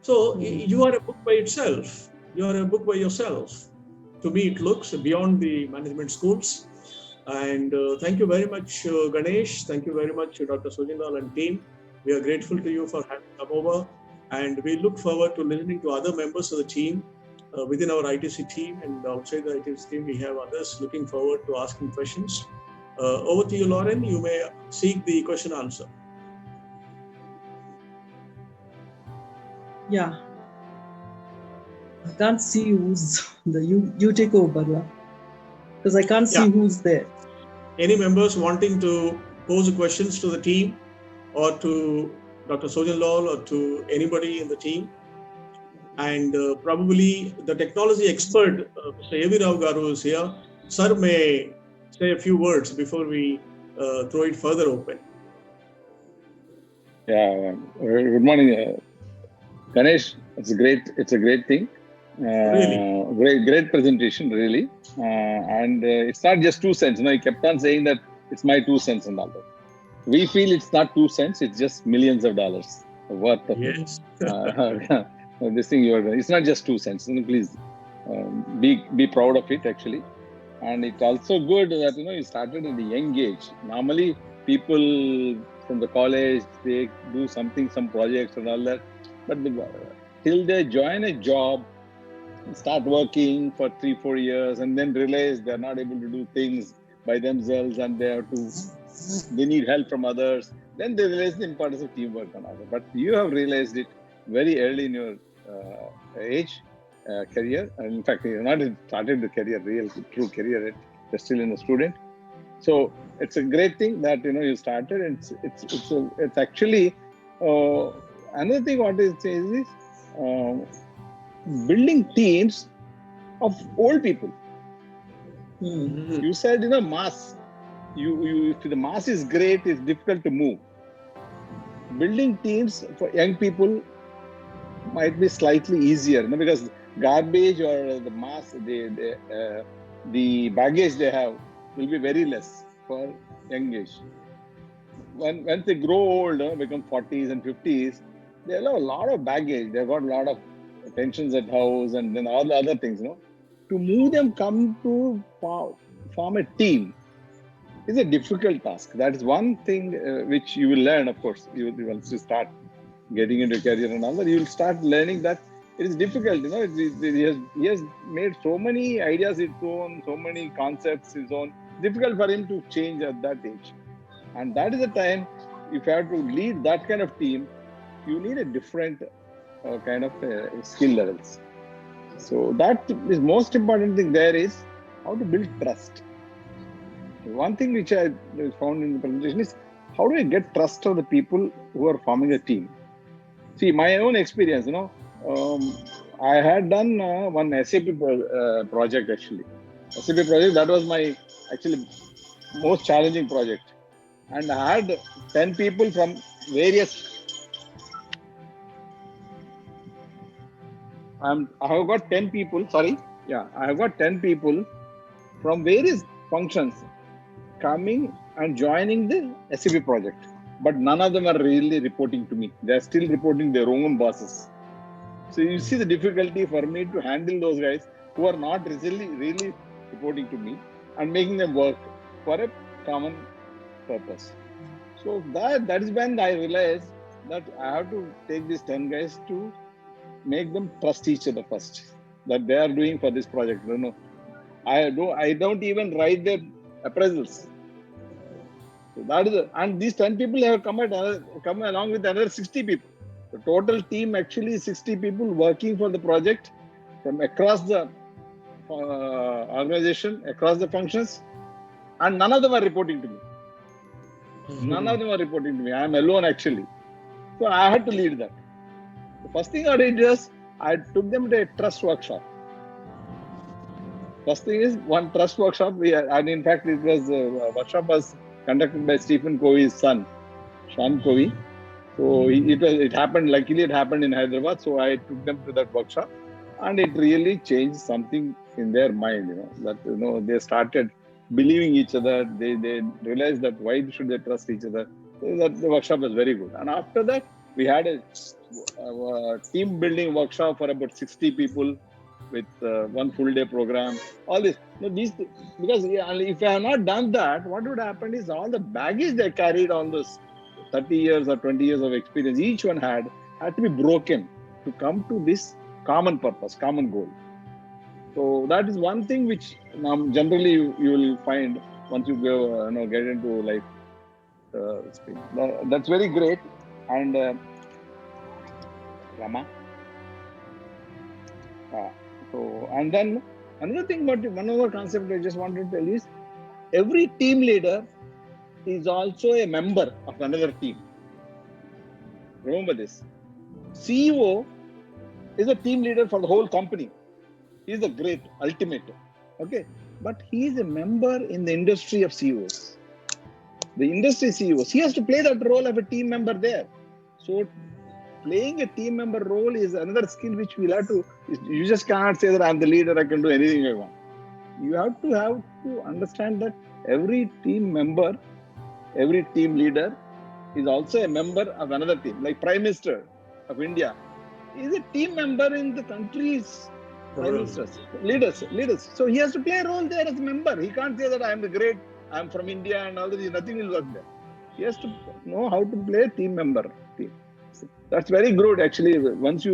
Speaker 5: So you are a book by itself. You are a book by yourself. To me, it looks beyond the management schools. And thank you very much, Ganesh. Thank you very much, Dr. Sojan Lal and team. We are grateful to you for having come over. And we look forward to listening to other members of the team within our ITC team, and outside the ITC team, we have others looking forward to asking questions. Over to you, Lauren. You may seek the question answer.
Speaker 1: Yeah. I can't see who's you take over, Barla, because I can't see who's there.
Speaker 5: Any members wanting to pose questions to the team or to Dr. Sojan Lal or to anybody in the team? And probably the technology expert, Mr. A.V. Rao Garu is here. Sir may say a few words before we throw it further open.
Speaker 3: Yeah, good morning, Ganesh. It's a great thing.
Speaker 5: Really?
Speaker 3: Great presentation, really. And it's not just 2 cents. You kept on saying that it's my 2 cents and all that. We feel it's not 2 cents. It's just millions of dollars worth of
Speaker 5: yes.
Speaker 3: This thing you are doing. It's not just 2 cents. Please be proud of it, actually. And it's also good that you started at a young age. Normally, people from the college, they do some projects and all that. But till they join a job, start working for 3-4 years and then realize they're not able to do things by themselves and they need help from others. Then they realize the importance of teamwork and other. But you have realized it very early in your career. And in fact, you're not started the career, true career yet. You're still in a student. So it's a great thing that you started. And it's actually another thing. What it says is building teams of old people.
Speaker 5: Mhm.
Speaker 3: You said mass. If the mass is great, it's difficult to move. Building teams for young people might be slightly easier, because garbage or the mass, the baggage they have will be very less for young age. Once they grow old, become 40s and 50s, they have a lot of baggage. They've got a lot of tensions at house and then all the other things. To move them, come to form a team is a difficult task. That is one thing which you will learn, of course. Once you start getting into career and all that, you will start learning that it is difficult. He has made so many ideas his own, so many concepts his own. Difficult for him to change at that age. And that is the time, if you have to lead that kind of team, you need a different kind of skill levels. So that is most important thing there is how to build trust. One thing which I found in the presentation is how do I get trust of the people who are forming a team? See, my own experience, I had done one SAP project actually. SAP project, that was my actually most challenging project. And I had 10 people from various. I have got 10 people, sorry. Yeah, I have got 10 people from various functions coming and joining the SAP project. But none of them are really reporting to me. They are still reporting their own bosses. So you see the difficulty for me to handle those guys who are not really reporting to me and making them work for a common purpose. So that is when I realized that I have to take these 10 guys to make them trust each other first, that they are doing for this project. I don't even write their appraisals. So that is and these 10 people have come along with another 60 people. The total team actually is 60 people working for the project from across the organization, across the functions, and none of them are reporting to me. None of them are reporting to me. I am alone actually. So I had to lead that. The first thing I did is I took them to a trust workshop. First thing is one trust workshop. And in fact, it was workshop was conducted by Stephen Covey's son, Sean Covey. So it happened. Luckily, it happened in Hyderabad. So I took them to that workshop, and it really changed something in their mind. That they started believing each other. They realized that why should they trust each other. So that the workshop was very good. And after that, we had a team building workshop for about 60 people with one full day program. All this, because if I had not done that, what would happen is all the baggage they carried, all those 30 years or 20 years of experience, each one had to be broken to come to this common purpose, common goal. So that is one thing which generally you will find once you go, get into life. That's very great. And Rama. And then another thing, one other concept I just wanted to tell you is every team leader is also a member of another team. Remember this. CEO is a team leader for the whole company. He is the great ultimate. Okay. But he is a member in the industry of CEOs. The industry CEOs. He has to play that role of a team member there. So playing a team member role is another skill which we'll have to. You just cannot say that I'm the leader, I can do anything I want. You have to understand that every team member, every team leader is also a member of another team. Like Prime Minister of India is a team member in the country's prime ministers, leaders. So he has to play a role there as a member. He can't say that I am the great, I am from India and all that. Nothing will work there. He has to know how to play a team member. That's very good actually. What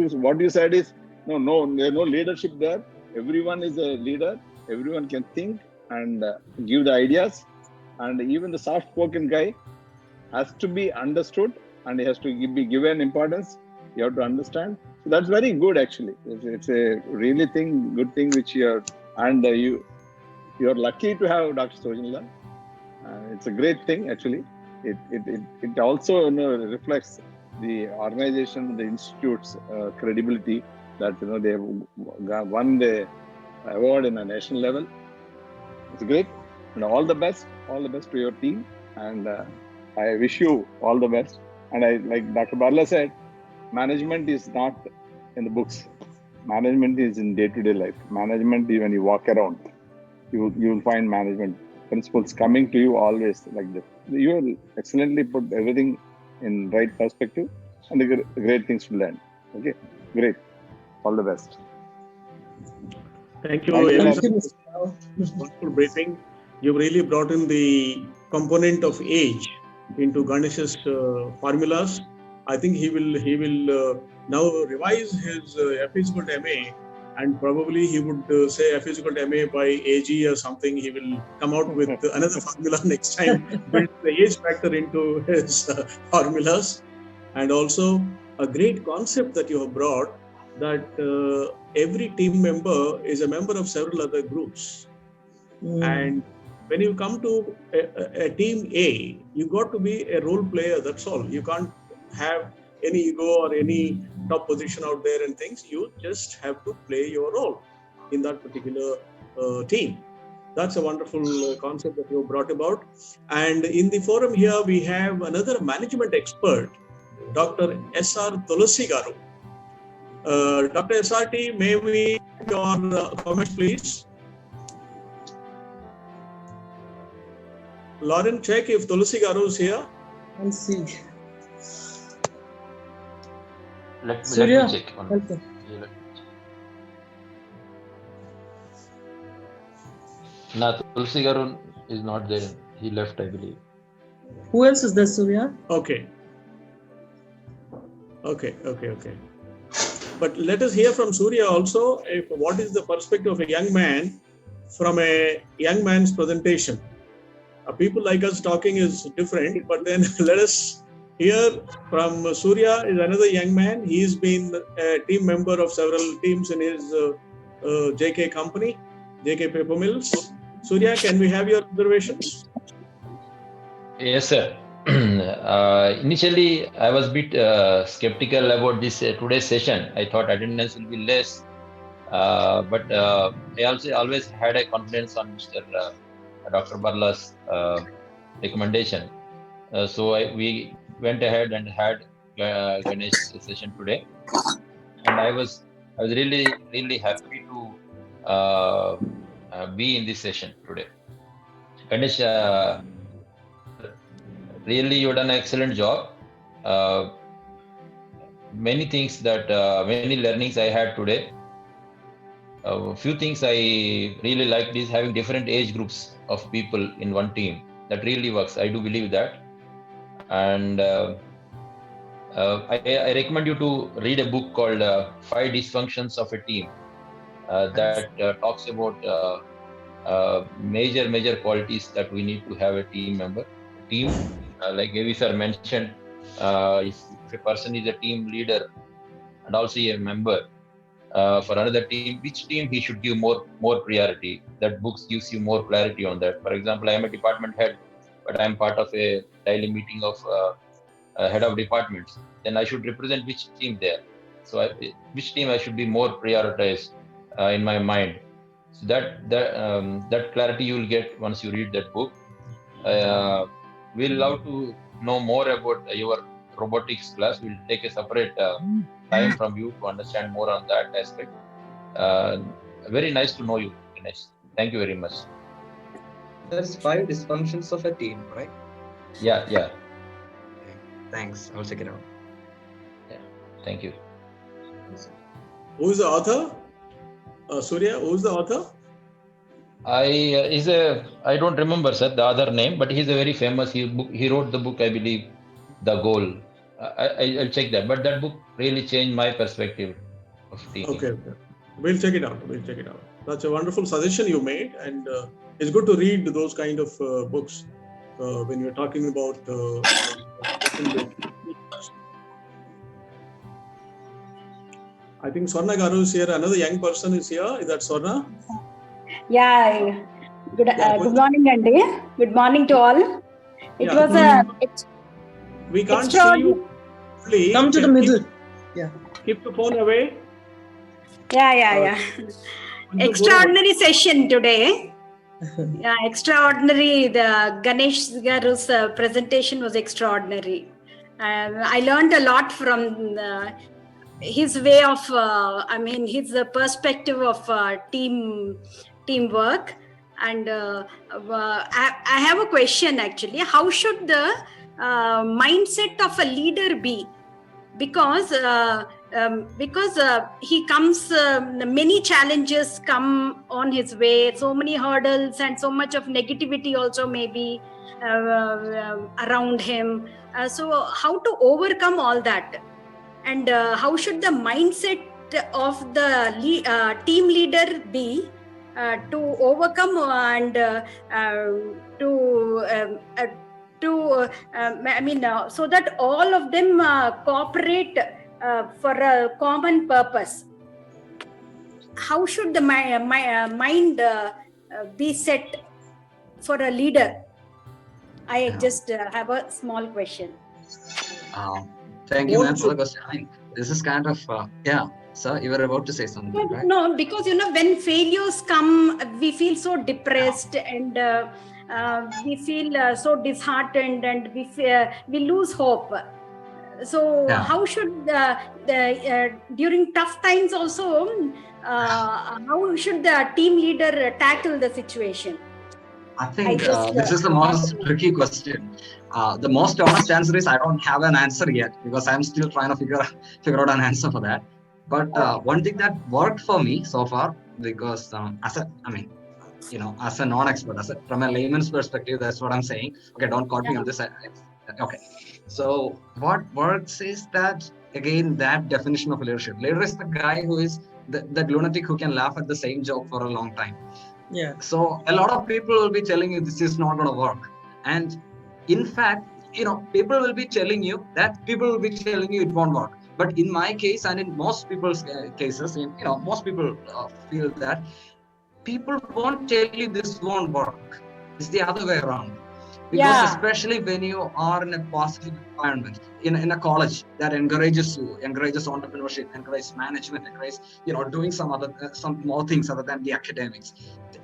Speaker 3: you said is there's no leadership there. Everyone is a leader. Everyone can think and give the ideas. And even the soft-spoken guy has to be understood, and he has to be given importance. You have to understand. So that's very good, actually. It's a really good thing which you're, and you're lucky to have Dr. Sojinlal. It's a great thing, actually. It also reflects the organization, the institute's credibility, that they won the award in a national level. It's great, and all the best to your team, and I wish you all the best. And I, like Dr. Barla said, management is not in the books. Management is in day-to-day life. Management, when you walk around, you will find management principles coming to you always like this. You will excellently put everything in right perspective, and the great things to learn. Okay, great. All the best.
Speaker 5: Thank you.
Speaker 3: Thank you.
Speaker 5: Wonderful briefing. You really brought in the component of age into Ganesh's formulas. I think he will now revise his F is equal to MA, and probably he would say F is equal to MA by AG or something. He will come out with another formula next time, build the age factor into his formulas. And also a great concept that you have brought, that every team member is a member of several other groups. And when you come to a team A, you got to be a role player, that's all. You can't have any ego or any top position out there and things. You just have to play your role in that particular team. That's a wonderful concept that you brought about. And in the forum here, we have another management expert, Dr. S.R. Tulasi Garu. Dr. SRT, may we have your comments, please? Lauren, check if Tulasi Garu is here.
Speaker 1: And see.
Speaker 6: Let me check.
Speaker 1: Okay.
Speaker 6: No, Tulsi Garu is not there. He left, I believe.
Speaker 1: Who else is there, Surya?
Speaker 5: Okay. But let us hear from Surya also, what is the perspective of a young man from a young man's presentation. People like us talking is different, but then let us hear from Surya. Is another young man. He's been a team member of several teams in his JK company, JK Paper Mills. Surya, can we have your observations?
Speaker 6: Yes, sir. Initially, I was a bit skeptical about this today's session. I thought attendance will be less, but I also always had a confidence on Mr. Dr. Barla's recommendation. So we went ahead and had Ganesh's session today, and I was really happy to be in this session today. Ganesh, really, you've done an excellent job. Many things many learnings I had today. A few things I really liked is having different age groups of people in one team. That really works. I do believe that. And I recommend you to read a book called 5 Dysfunctions of a Team that talks about major qualities that we need to have a team member. Team, like Gavi sir mentioned, if a person is a team leader and also a member for another team, which team he should give more priority. That book gives you more clarity on that. For example, I am a department head, but I am part of a daily meeting of head of departments. Then I should represent which team there. So which team I should be more prioritized in my mind. So that clarity you will get once you read that book. We'll love to know more about your robotics class. We'll take a separate time from you to understand more on that aspect. Very nice to know you, Ganesh. Thank you very much.
Speaker 2: There's 5 dysfunctions of a team, right?
Speaker 6: Yeah.
Speaker 2: Okay. Thanks. I'll check it out.
Speaker 6: Yeah. Thank you.
Speaker 5: Who is the author? Surya, who is the author?
Speaker 6: I don't remember, sir, the other name, but he's a very famous. He wrote the book, I believe, The Goal. I'll check that. But that book really changed my perspective of team.
Speaker 5: Okay. We'll check it out. That's a wonderful suggestion you made, and it's good to read those kind of books when you're talking about. I think Swarna Garu is here. Another young person is here. Is that Swarna?
Speaker 7: Yeah. Good morning, Andy. Good morning to all. It was
Speaker 5: We can't see you. Please,
Speaker 1: Come to the middle.
Speaker 5: Keep the phone away.
Speaker 7: Yeah. Extraordinary session today. Yeah, extraordinary. The Ganesh Garu's presentation was extraordinary. I learned a lot from his way of, his perspective of teamwork. And I have a question actually. How should the mindset of a leader be? Because he comes, many challenges come on his way, so many hurdles and so much of negativity also maybe around him. So how to overcome all that? And how should the mindset of the team leader be to overcome and so that all of them cooperate for a common purpose? How should the mind be set for a leader? I just have a small question.
Speaker 2: Thank you, ma'am, for the question. I mean, this is kind of, sir, you were about to say something, right?
Speaker 7: No, because, when failures come, we feel so depressed and we feel so disheartened and we lose hope. So how should, during tough times also, how should the team leader tackle the situation?
Speaker 2: I think this is the most tricky question. The most honest answer is I don't have an answer yet because I'm still trying to figure out an answer for that. But one thing that worked for me so far, because as a non-expert, from a layman's perspective, that's what I'm saying. Okay, don't quote me on this. Okay. So what works is that, again, that definition of leadership. Leader is the guy who is the lunatic who can laugh at the same joke for a long time.
Speaker 1: Yeah.
Speaker 2: So a lot of people will be telling you this is not going to work. And in fact, people will be telling you that it won't work. But in my case, and in most people's cases, most people feel that people won't tell you this won't work. It's the other way around. Because especially when you are in a positive environment, in a college that encourages entrepreneurship, encourages management, encourages, doing some more things other than the academics.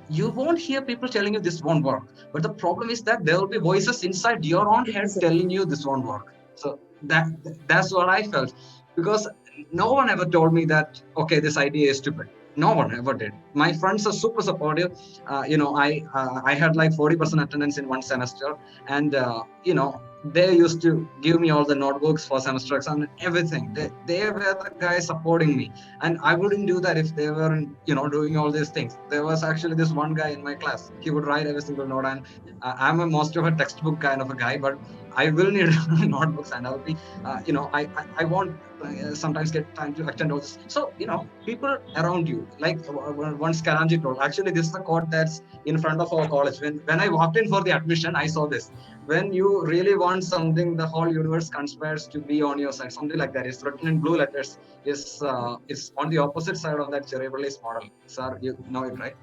Speaker 2: You won't hear people telling you this won't work. But the problem is that there will be voices inside your own head telling you this won't work. So that's what I felt. Because no one ever told me that, okay, this idea is stupid. No one ever did. My friends are super supportive. I had like 40% attendance in one semester, and they used to give me all the notebooks for semester exam and everything. They were the guys supporting me, and I wouldn't do that if they weren't doing all these things. There was actually this one guy in my class. He would write every single note, and I'm a most of a textbook kind of a guy, but I will need notebooks, and I'll be I won't sometimes get time to attend all this. So people around you, like once Karanji told, actually this is the quote that's in front of our college. When I walked in for the admission, I saw this: when you really want something, the whole universe conspires to be on your side. Something like that. It's written in blue letters. Is on the opposite side of that Cherry-Ballis model. Sir, you know it, right?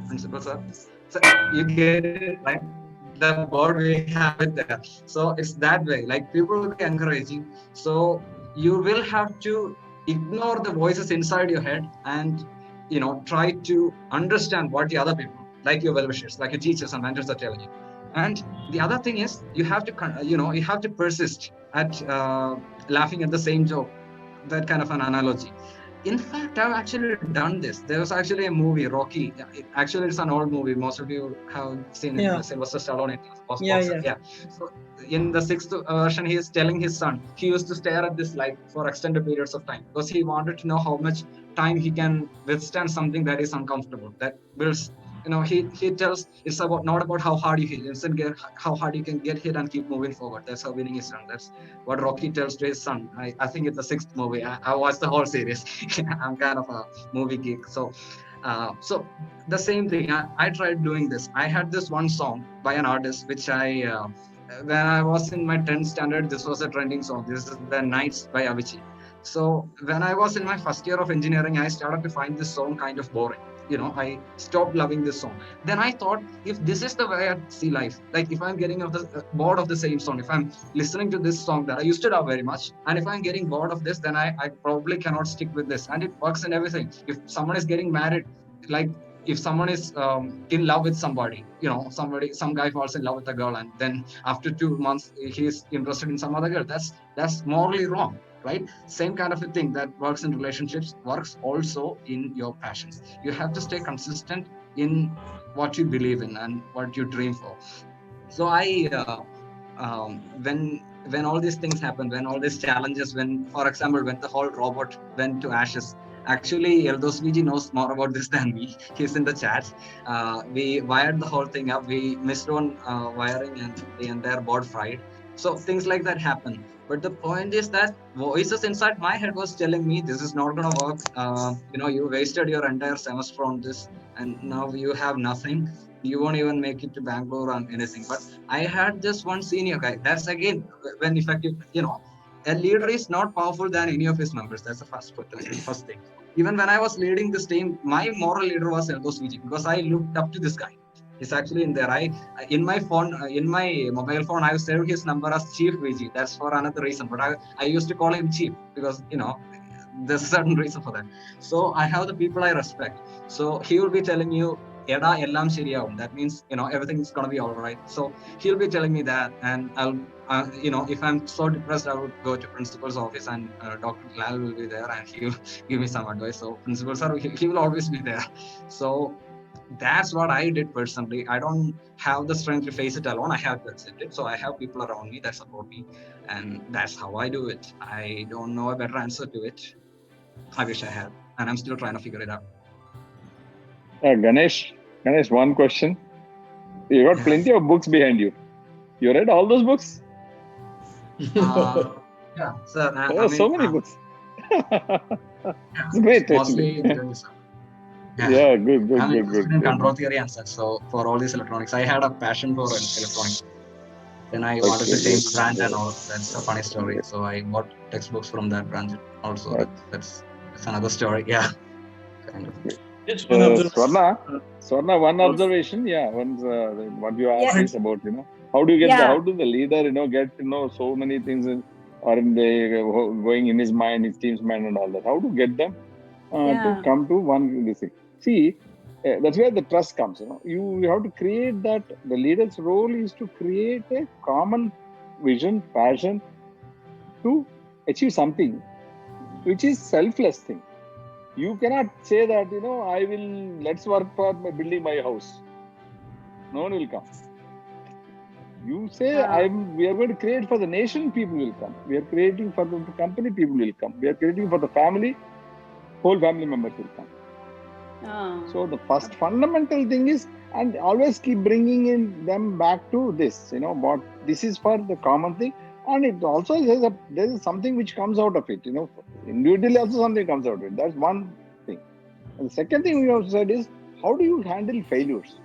Speaker 2: Principal sir. So you get it, right? The board, we have it there. So it's that way. Like, people will be encouraging. So you will have to ignore the voices inside your head and try to understand what the other people, like your well-wishers, like your teachers and mentors, are telling you. And the other thing is, you have to persist at laughing at the same joke. That kind of an analogy. In fact, I've actually done this. There was actually a movie, Rocky. Actually, it's an old movie. Most of you have seen it. Sylvester Stallone. Yeah. So in the 6th version, he is telling his son, he used to stare at this light for extended periods of time because he wanted to know how much time he can withstand something that is uncomfortable, that builds he tells it's about not about how hard you hit, it's how hard you can get hit and keep moving forward. That's how winning is done. That's what Rocky tells to his son. I think it's the 6th movie. I watched the whole series. I'm kind of a movie geek. So the same thing. I tried doing this. I had this one song by an artist which when I was in my 10th standard, this was a trending song. This is The Nights by Avicii. So when I was in my first year of engineering, I started to find this song kind of boring. I stopped loving this song. Then I thought, if this is the way I see life, like if I'm getting bored of the same song, if I'm listening to this song that I used to love very much, and if I'm getting bored of this, then I probably cannot stick with this. And it works in everything. If someone is getting married, like if someone is in love with somebody, some guy falls in love with a girl, and then after 2 months he's interested in some other girl, that's morally wrong, right? Same kind of a thing that works in relationships works also in your passions. You have to stay consistent in what you believe in and what you dream for. So when all these things happen, when all these challenges, for example, when the whole robot went to ashes. Actually, Eldos VG knows more about this than me. He's in the chat. We wired the whole thing up. We missed on wiring, and the entire board fried. So things like that happen. But the point is that voices inside my head was telling me this is not going to work. You wasted your entire semester on this, and now you have nothing. You won't even make it to Bangalore or anything. But I had this one senior guy. That's again when effective. A leader is not powerful than any of his members. That's the first thing. Even when I was leading this team, my moral leader was Eldos VG because I looked up to this guy. He's actually in there. In my mobile phone, I saved his number as Chief VG. That's for another reason. But I used to call him Chief because, there's a certain reason for that. So I have the people I respect. So he will be telling you, Eda ellam sheriyavum. That means, everything's going to be all right. So he'll be telling me that, and I'll, if I'm so depressed, I would go to principal's office, and Dr. Lal will be there, and he'll give me some advice. So principal sir, he will always be there. So that's what I did personally. I don't have the strength to face it alone. I have to accept it. So I have people around me that support me, and that's how I do it. I don't know a better answer to it. I wish I had, and I'm still trying to figure it out.
Speaker 3: Ganesh, one question. You got plenty of books behind you. You read all those books?
Speaker 2: Yeah, sir.
Speaker 3: So many books. It's great.
Speaker 2: Mostly.
Speaker 3: Yeah, good.
Speaker 2: In control theory and such. So for all these electronics, I had a passion for electronics. Then I wanted to change brand and all. That's a funny story. So I bought textbooks from that branch also.
Speaker 3: Right.
Speaker 2: That's another story. Yeah. Kind of.
Speaker 5: Just one observation.
Speaker 3: Swarna, one observation. Yeah, what you asked is about, how do you get how do the leader, get to know so many things are going in his mind, his team's mind and all that. How to get them to come to one this thing. See, that's where the trust comes. You have to create that. The leader's role is to create a common vision, passion to achieve something which is selfless thing. You cannot say that, let's work for building my house. No one will come. You say, we are going to create for the nation, people will come. We are creating for the company, people will come. We are creating for the family, whole family members will come. So the first fundamental thing is, and always keep bringing in them back to this, what this is for the common thing. And it also there is something which comes out of it, individually also something comes out of it. That's one thing. And the second thing we also said is, how do you handle failures?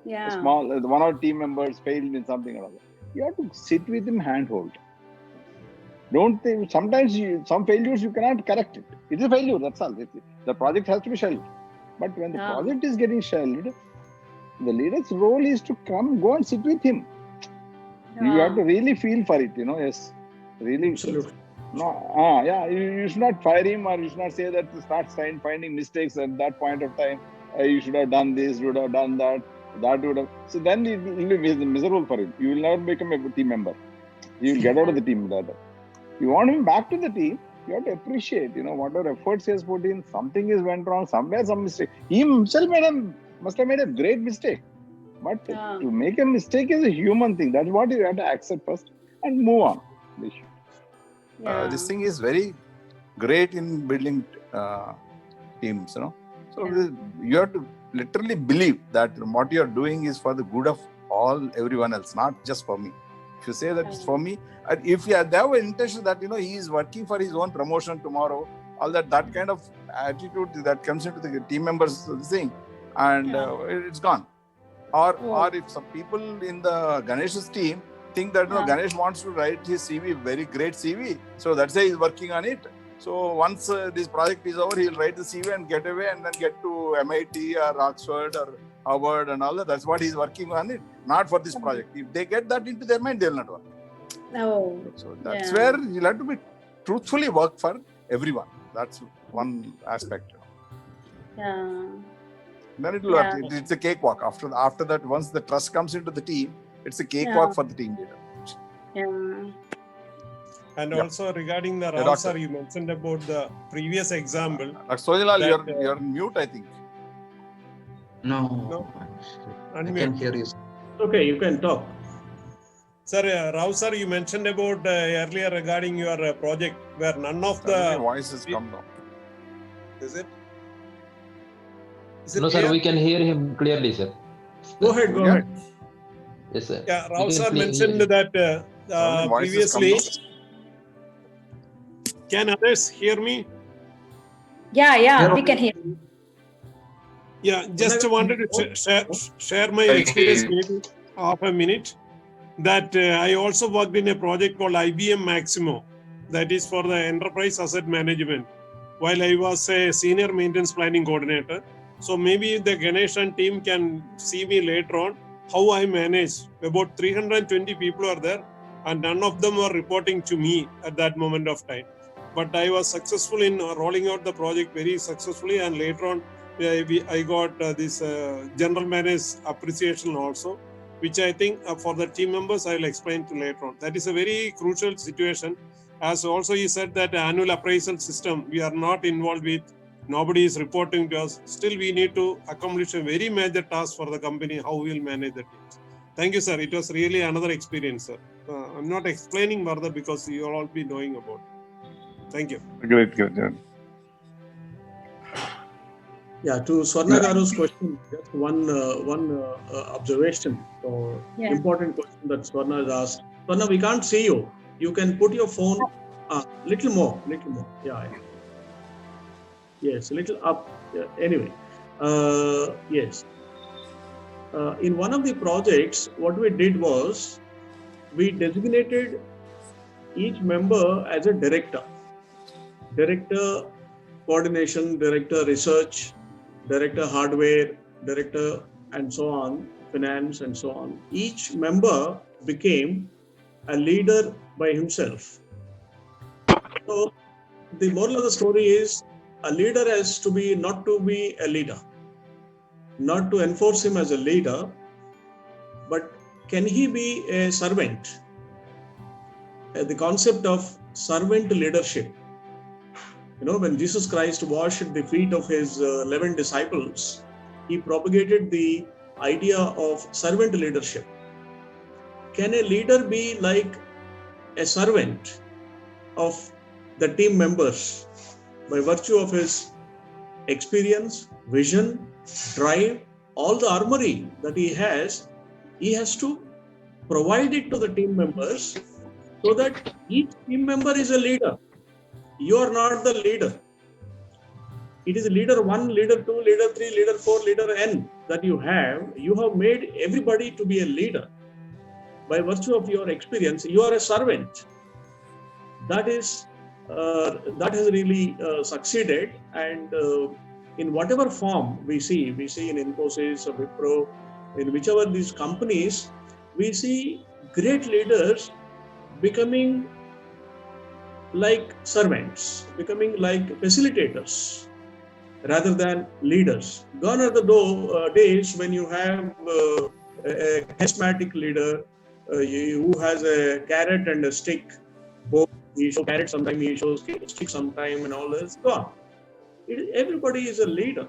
Speaker 7: Yeah.
Speaker 3: One or two team members failed in something or other. You have to sit with them handhold. Don't think, sometimes some failures you cannot correct it. It is a failure, that's all. The project has to be shelved. But when the project is getting shelved, the leader's role is to go and sit with him. You have to really feel for it, yes. Really.
Speaker 5: Absolutely.
Speaker 3: No, you should not fire him, or you should not say that to start finding mistakes at that point of time. You should have done this, you would have done that would have. So then it will be miserable for him. You will never become a team member. You will get out of the team rather. You want him back to the team, you have to appreciate, whatever efforts he has put in, something is went wrong, somewhere some mistake. He himself must have made a great mistake. But to make a mistake is a human thing. That's what you have to accept first and move on.
Speaker 8: This thing is very great in building teams, So you have to literally believe that what you are doing is for the good of everyone else, not just for me. If you say that it's for me, and if they have an intention that he is working for his own promotion tomorrow, all that kind of attitude that comes into the team members thing, and it's gone. Or if some people in the Ganesh's team think that Ganesh wants to write his CV, very great CV, so that's why he's working on it. So once this project is over, he'll write the CV and get away, and then get to MIT or Oxford or Harvard and all that. That's what he's working on it, not for this project. If they get that into their mind, they'll not work. So that's where you'll have to be truthfully work for everyone. That's one aspect. Then it will work. It's a cakewalk. After that, once the trust comes into the team, it's a cakewalk for the team leader.
Speaker 4: And also regarding the Rao sir, you mentioned about the previous example.
Speaker 8: Sojalal, you're mute, I think.
Speaker 2: No. I can hear you.
Speaker 5: Okay, you can talk.
Speaker 4: Sir, Rao sir, you mentioned about earlier regarding your project where none of the
Speaker 8: voices come down.
Speaker 4: Is it?
Speaker 6: No, sir, we can hear him clearly, sir.
Speaker 5: Go ahead.
Speaker 6: Yes, sir.
Speaker 4: Yeah, Rao sir mentioned that previously. Can others hear me?
Speaker 7: Yeah, we can hear.
Speaker 4: Yeah, just wanted to share my experience, maybe half a minute. That I also worked in a project called IBM Maximo, that is for the enterprise asset management, while I was a senior maintenance planning coordinator. So maybe the Ganeshan team can see me later on how I manage. About 320 people are there, and none of them were reporting to me at that moment of time. But I was successful in rolling out the project very successfully, and later on I got this general manager's appreciation also, which I think for the team members I will explain to later on. That is a very crucial situation. As also he said that annual appraisal system, we are not involved with, nobody is reporting to us. Still we need to accomplish a very major task for the company, how we will manage the teams. Thank you, sir. It was really another experience, sir. I'm not explaining further because you all be knowing about it. Thank you.
Speaker 8: Great.
Speaker 5: Yeah, to Swarna Garu's question, just one observation or important question that Swarna has asked. Swarna, we can't see you. You can put your phone little more. Yeah. Yes, a little up. Anyway, yes. In one of the projects, what we did was we designated each member as a director coordination, director research, director hardware, director and so on, finance and so on. Each member became a leader by himself. So the moral of the story is a leader has to be not to be a leader, not to enforce him as a leader, but can he be a servant? The concept of servant leadership. When Jesus Christ washed the feet of his 11 disciples, he propagated the idea of servant leadership. Can a leader be like a servant of the team members by virtue of his experience, vision, drive, all the armory that he has to provide it to the team members so that each team member is a leader. You are not the leader. It is leader 1, leader 2, leader 3, leader 4, leader N that you have. You have made everybody to be a leader. By virtue of your experience, you are a servant. That has really succeeded, and in whatever form we see in Infosys or Wipro, in whichever these companies, we see great leaders becoming like servants, becoming like facilitators rather than leaders. Gone are the days when you have a charismatic leader who has a carrot and a stick. Both he shows carrot sometime, he shows stick sometime, and all this. Gone. Everybody is a leader.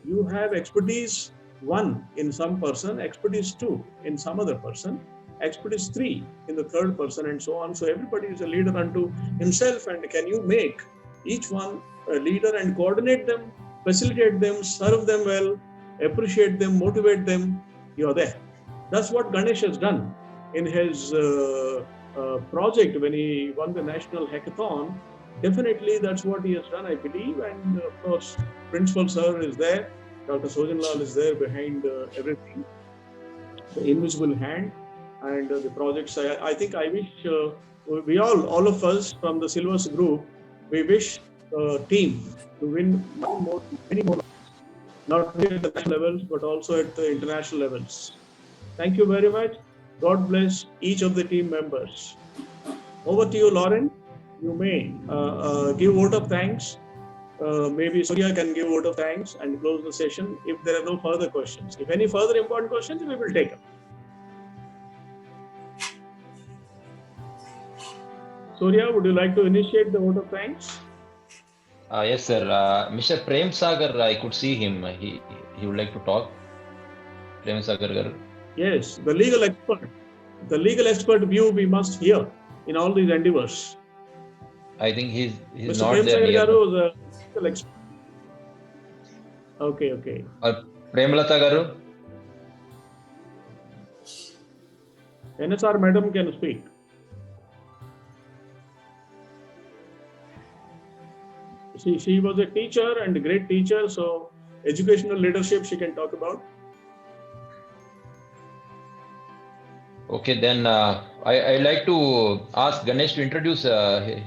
Speaker 5: You have expertise 1 in some person, expertise 2 in some other person, expertise 3 in the third person, and so on. So everybody is a leader unto himself. And can you make each one a leader and coordinate them facilitate them, serve them well, appreciate them, motivate them, you're there. That's what Ganesh has done in his project when he won the national hackathon. Definitely, that's what he has done, I believe. And of course, Principal Sir is there. Dr. Sojanlal is there behind everything. The invisible hand and the projects. I think I wish we all of us from the Silvers group, we wish team to win many more, not only at the national levels but also at the international levels. Thank you very much. God bless each of the team members. Over to you, Lauren. You may give vote of thanks. Maybe Surya can give vote of thanks and close the session if there are no further questions. If any further important questions, we will take them. Surya, would you like to initiate the vote of thanks?
Speaker 6: Yes, sir. Mr. Prem Sagar, I could see him. He would like to talk. Prem Sagar garu.
Speaker 5: Yes, the legal expert. The legal expert view we must hear in all these endeavors.
Speaker 6: I think he's
Speaker 5: Mr.
Speaker 6: not
Speaker 5: Prem
Speaker 6: there.
Speaker 5: Sagar
Speaker 6: Near.
Speaker 5: garu is a legal expert. Okay.
Speaker 6: Premalata garu.
Speaker 5: NSR madam can speak. She was a teacher and a great teacher, so educational leadership she can talk about.
Speaker 6: Okay, then I like to ask Ganesh to introduce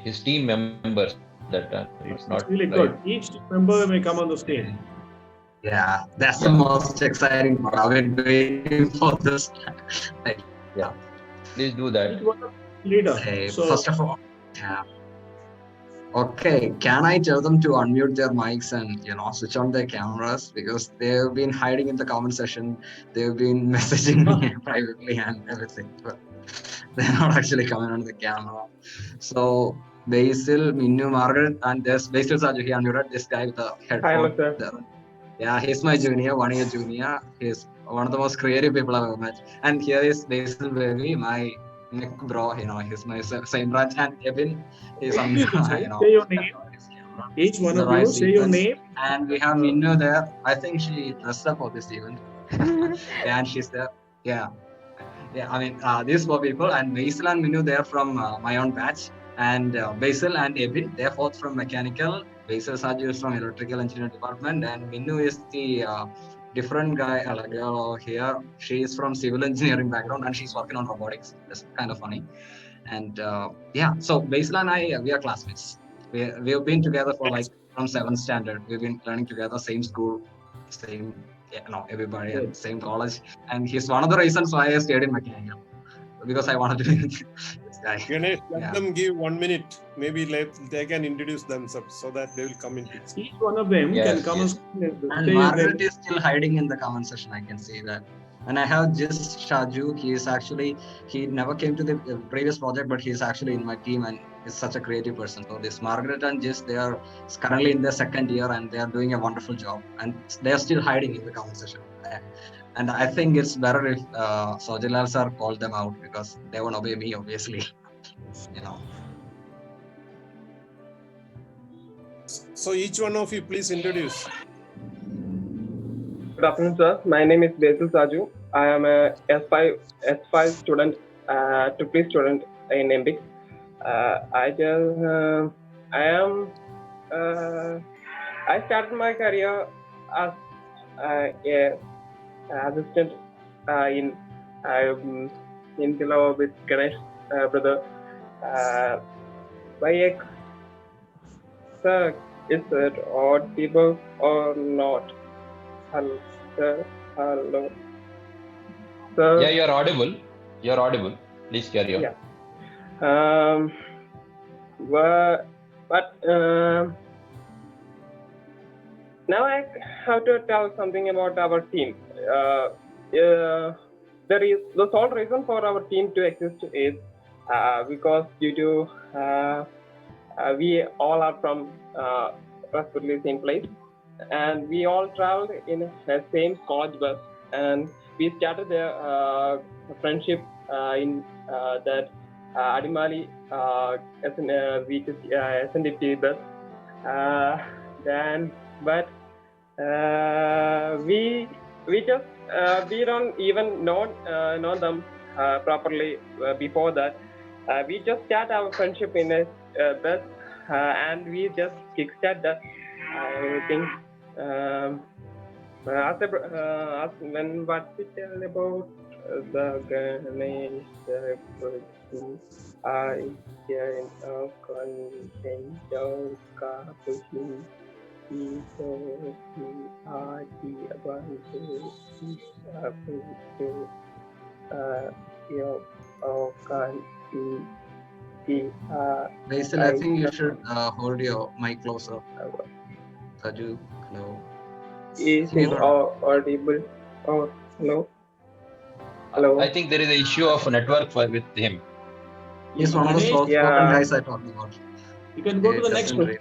Speaker 6: his team members. That it's not
Speaker 5: really good. Each member may come on the stage.
Speaker 2: Yeah, that's the most exciting part. I've been waiting for this.
Speaker 6: Yeah, please do that.
Speaker 5: Each one of leader.
Speaker 2: Okay,
Speaker 5: So,
Speaker 2: first of all, yeah. Okay, can I tell them to unmute their mics and switch on their cameras, because they've been hiding in the comment section, they've been messaging me privately and everything, but they're not actually coming on the camera. So Basil, Minu, Margaret, and there's Basil Saju, he unmuted, this guy with the headphone.
Speaker 9: Hello, sir.
Speaker 2: Yeah, he's my junior, 1 year junior. He's one of the most creative people I've ever met. And here is Basil Baby, my Nick bro, he's my same branch, and Kevin is on,
Speaker 5: say your name. Each one of you say your name.
Speaker 2: And we have Minu there. I think she dressed up for this event. And she's there. Yeah. I mean, these 4 people, and Basil and Minu, they're from my own batch. And Basil and Ebin, they're both from mechanical. Basil Saju is from electrical engineering department, and Minu is the different guy, girl over here. She is from civil engineering background and she's working on robotics. That's kind of funny. And so Basil and I, we are classmates. We've been together for from 7th standard. We've been learning together, same school, same, everybody at same college. And he's one of the reasons why I stayed in mechanical, because I wanted to be this guy.
Speaker 4: Ganesh, let them give 1 minute. Maybe they can introduce themselves so that they will come in.
Speaker 5: Each one of them can come
Speaker 2: and Margaret is still hiding in the comment section. I can see that. And I have just Shaju. He never came to the previous project, but he's actually in my team and is such a creative person. So this Margaret and Jis, they are currently in their 2nd year and they are doing a wonderful job. And they are still hiding in the comment section. And I think it's better if Sojanlal sir called them out, because they won't obey me, obviously.
Speaker 4: So each one of you, please introduce.
Speaker 9: Good afternoon, sir. My name is Basil Saju. I am a S5 student, triple student in MBIC. I started my career as a assistant in Pillow with Ganesh brother. Sir, is it audible or not? Hello, sir. Hello. Sir.
Speaker 6: Yeah, you're audible. You're audible. Please carry on.
Speaker 9: Yeah. Now I have to tell something about our team. The sole reason for our team to exist is because due to we all are from respectively same place, and we all traveled in the same college bus, and we started the friendship in that Adimali SNDT bus. But we just we don't even know them properly before that. We just start our friendship in a bus, and we just kickstart that thing. When what we tell about the Ganesh I can content of Kapushi.
Speaker 2: Basil, I think you should hold your mic closer. Saju, hello.
Speaker 9: Is it audible? Oh, hello? Hello?
Speaker 6: I think there is an issue of network with him.
Speaker 2: He's one of the soft spoken guys I talked about.
Speaker 5: You can go to the next one.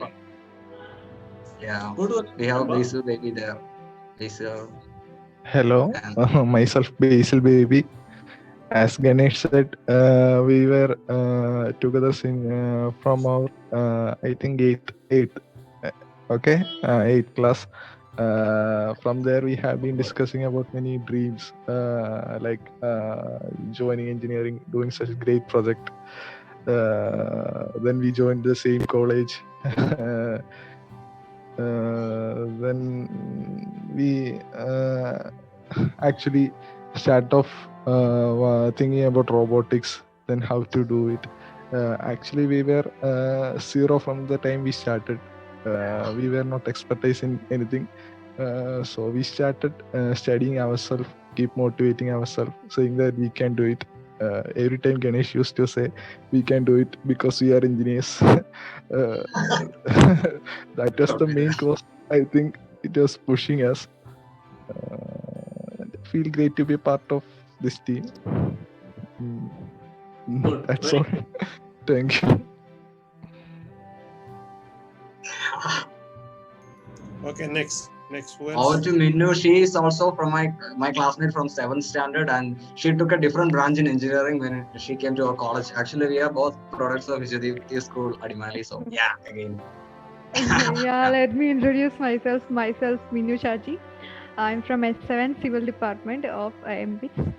Speaker 2: Yeah,
Speaker 5: Go to the
Speaker 2: we have Basil baby there. Basil.
Speaker 10: Hello, myself Basil baby. As Ganesh said, we were together from our I think eighth class. From there we have been discussing about many dreams, like joining engineering, doing such a great project. Then we joined the same college. Then we actually start off thinking about robotics, then how to do it. Actually, we were zero from the time we started. We were not expertise in anything. So we started studying ourselves, keep motivating ourselves, saying that we can do it. Every time Ganesh used to say, we can do it because we are engineers. That was the main cause. I think it was pushing us. Feel great to be part of this team. That's all. Thank you.
Speaker 4: Okay, next. Who else?
Speaker 2: Over to Minnu. She is also from my classmate from 7th standard, and she took a different branch in engineering when she came to our college. Actually, we are both products of Vijayadevati School, Adimali. So yeah, again.
Speaker 11: Yeah, let me introduce myself. Minnu Shaji. I'm from S7 Civil Department of MBITS.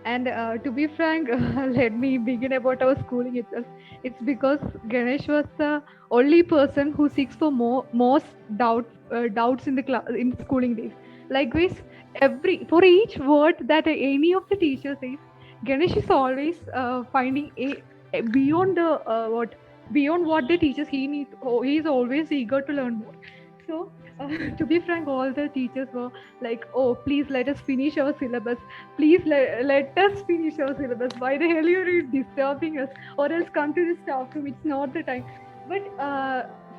Speaker 11: And to be frank, let me begin about our schooling itself. It's because Ganesh was the only person who seeks for most doubts in in schooling days. Likewise, for each word that any of the teachers says, Ganesh is always finding beyond what the teachers he needs. He is always eager to learn more. So. To be frank, all the teachers were like, oh, please let us finish our syllabus. Please let us finish our syllabus. Why the hell are you disturbing us? Or else come to the staff room. It's not the time. But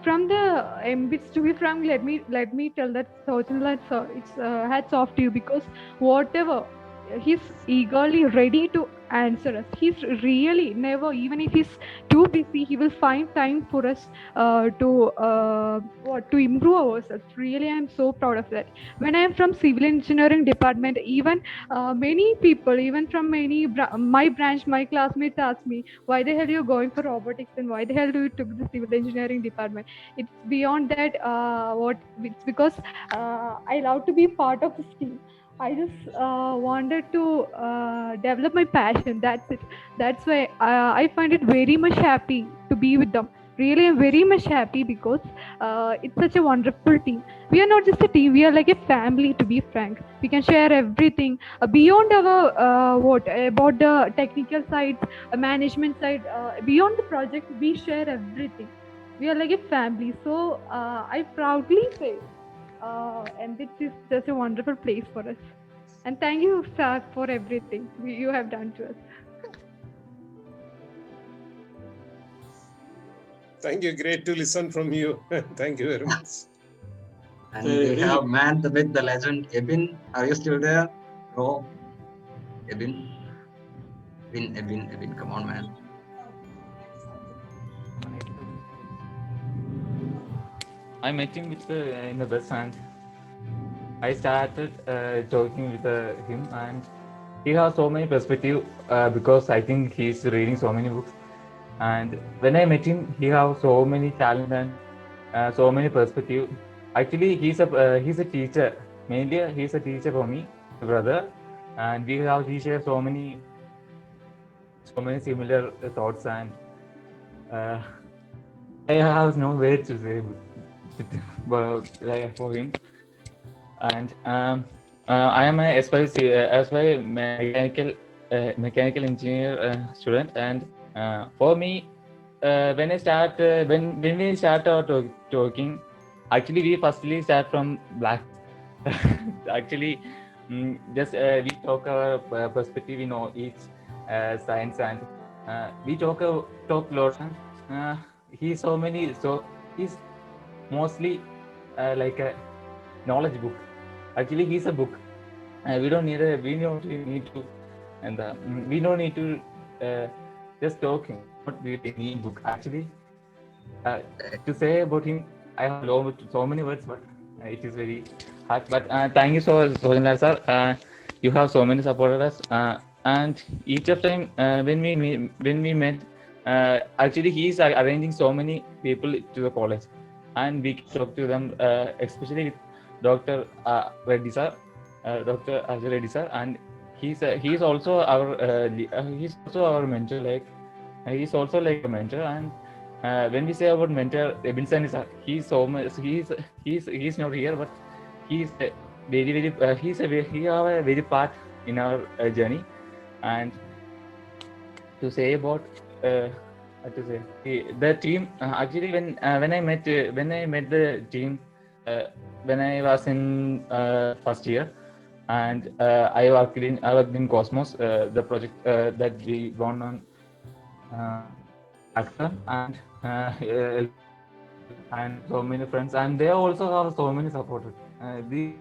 Speaker 11: from the MBITS, to be frank, let me tell that it's hats off to you, because whatever, he's eagerly ready to answer us. He's really never, even if he's too busy, he will find time for us to improve ourselves. Really, I'm so proud of that. When I am from civil engineering department, even many people, even from my branch, my classmates ask me, why the hell you're going for robotics and why the hell do you took the civil engineering department? It's beyond that. It's because I love to be part of this team. I just wanted to develop my passion. That's it. That's why I find it very much happy to be with them. Really, I'm very much happy because it's such a wonderful team. We are not just a team. We are like a family, to be frank. We can share everything beyond our about the technical side, management side, beyond the project. We share everything. We are like a family. So I proudly say. And this is just a wonderful place for us. And thank you, sir, for everything you have done to us.
Speaker 4: Thank you. Great to listen from you. Thank you very much.
Speaker 2: And we have man, the myth, the legend, Ebin. Are you still there? Bro, Ebin, come on, man.
Speaker 12: I met him in the bus, and I started talking with him, and he has so many perspective because I think he's reading so many books. And when I met him, he has so many talent and so many perspective. Actually, he's a teacher. Mainly, he's a teacher for me, brother, and we share so many similar thoughts, and I have no words to say for him. And I am a aspiring mechanical engineer student, and for me, when we start our talking, actually we firstly start from black. Actually, just we talk our perspective in each science, and we talk a lot. He's he's mostly like a knowledge book. Actually, he's a book. We don't need to, and we don't need to just talking. Not really need book. Actually, to say about him, I have so many words, but it is very hard. But thank you Sojanlal sir. You have so many supported us, and each of time when we met, actually he is arranging so many people to the college, and we can talk to them, especially with Dr. Reddy sir, Dr. Ajay Reddy sir, and he's also our mentor. Like he's also like a mentor, and when we say about mentor, Ebinson is he's so much he's not here, but he's a very part in our journey. And to say about the team, actually when I met the team when I was in first year, and I worked in Cosmos, the project that we won on actor, and so many friends, and they also have so many supporters. They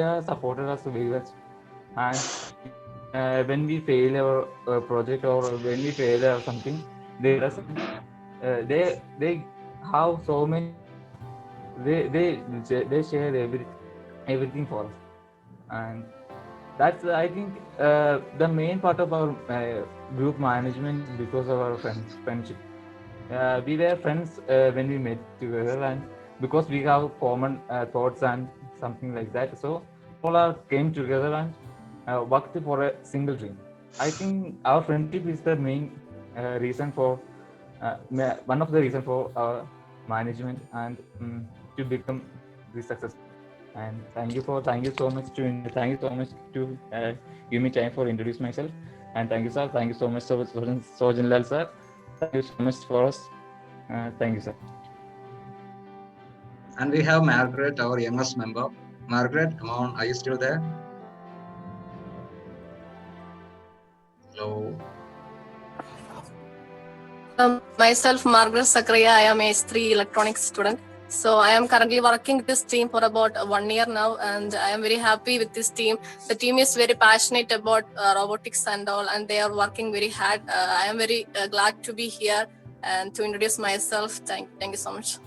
Speaker 12: are supported us very much, and when we fail our project, or when we fail or something, they have so many. They share everything for us, and that's I think the main part of our group management, because of our friendship. We were friends when we met together, and because we have common thoughts and something like that, so all came together and worked for a single dream. I think our friendship is the main reason for one of the reasons for our management and to become this successful. And thank you so much to give me time for introduce myself. And thank you, sir. Thank you so much, Sojanlal sir. Thank you so much for us. Thank you, sir.
Speaker 2: And we have Margaret, our youngest member. Margaret, come on, are you still there? Hello.
Speaker 13: Myself, Margaret Zakaria. I am a S3 electronics student. So I am currently working with this team for about 1 year now, and I am very happy with this team. The team is very passionate about robotics and all, and they are working very hard. I am very glad to be here and to introduce myself. Thank you so much.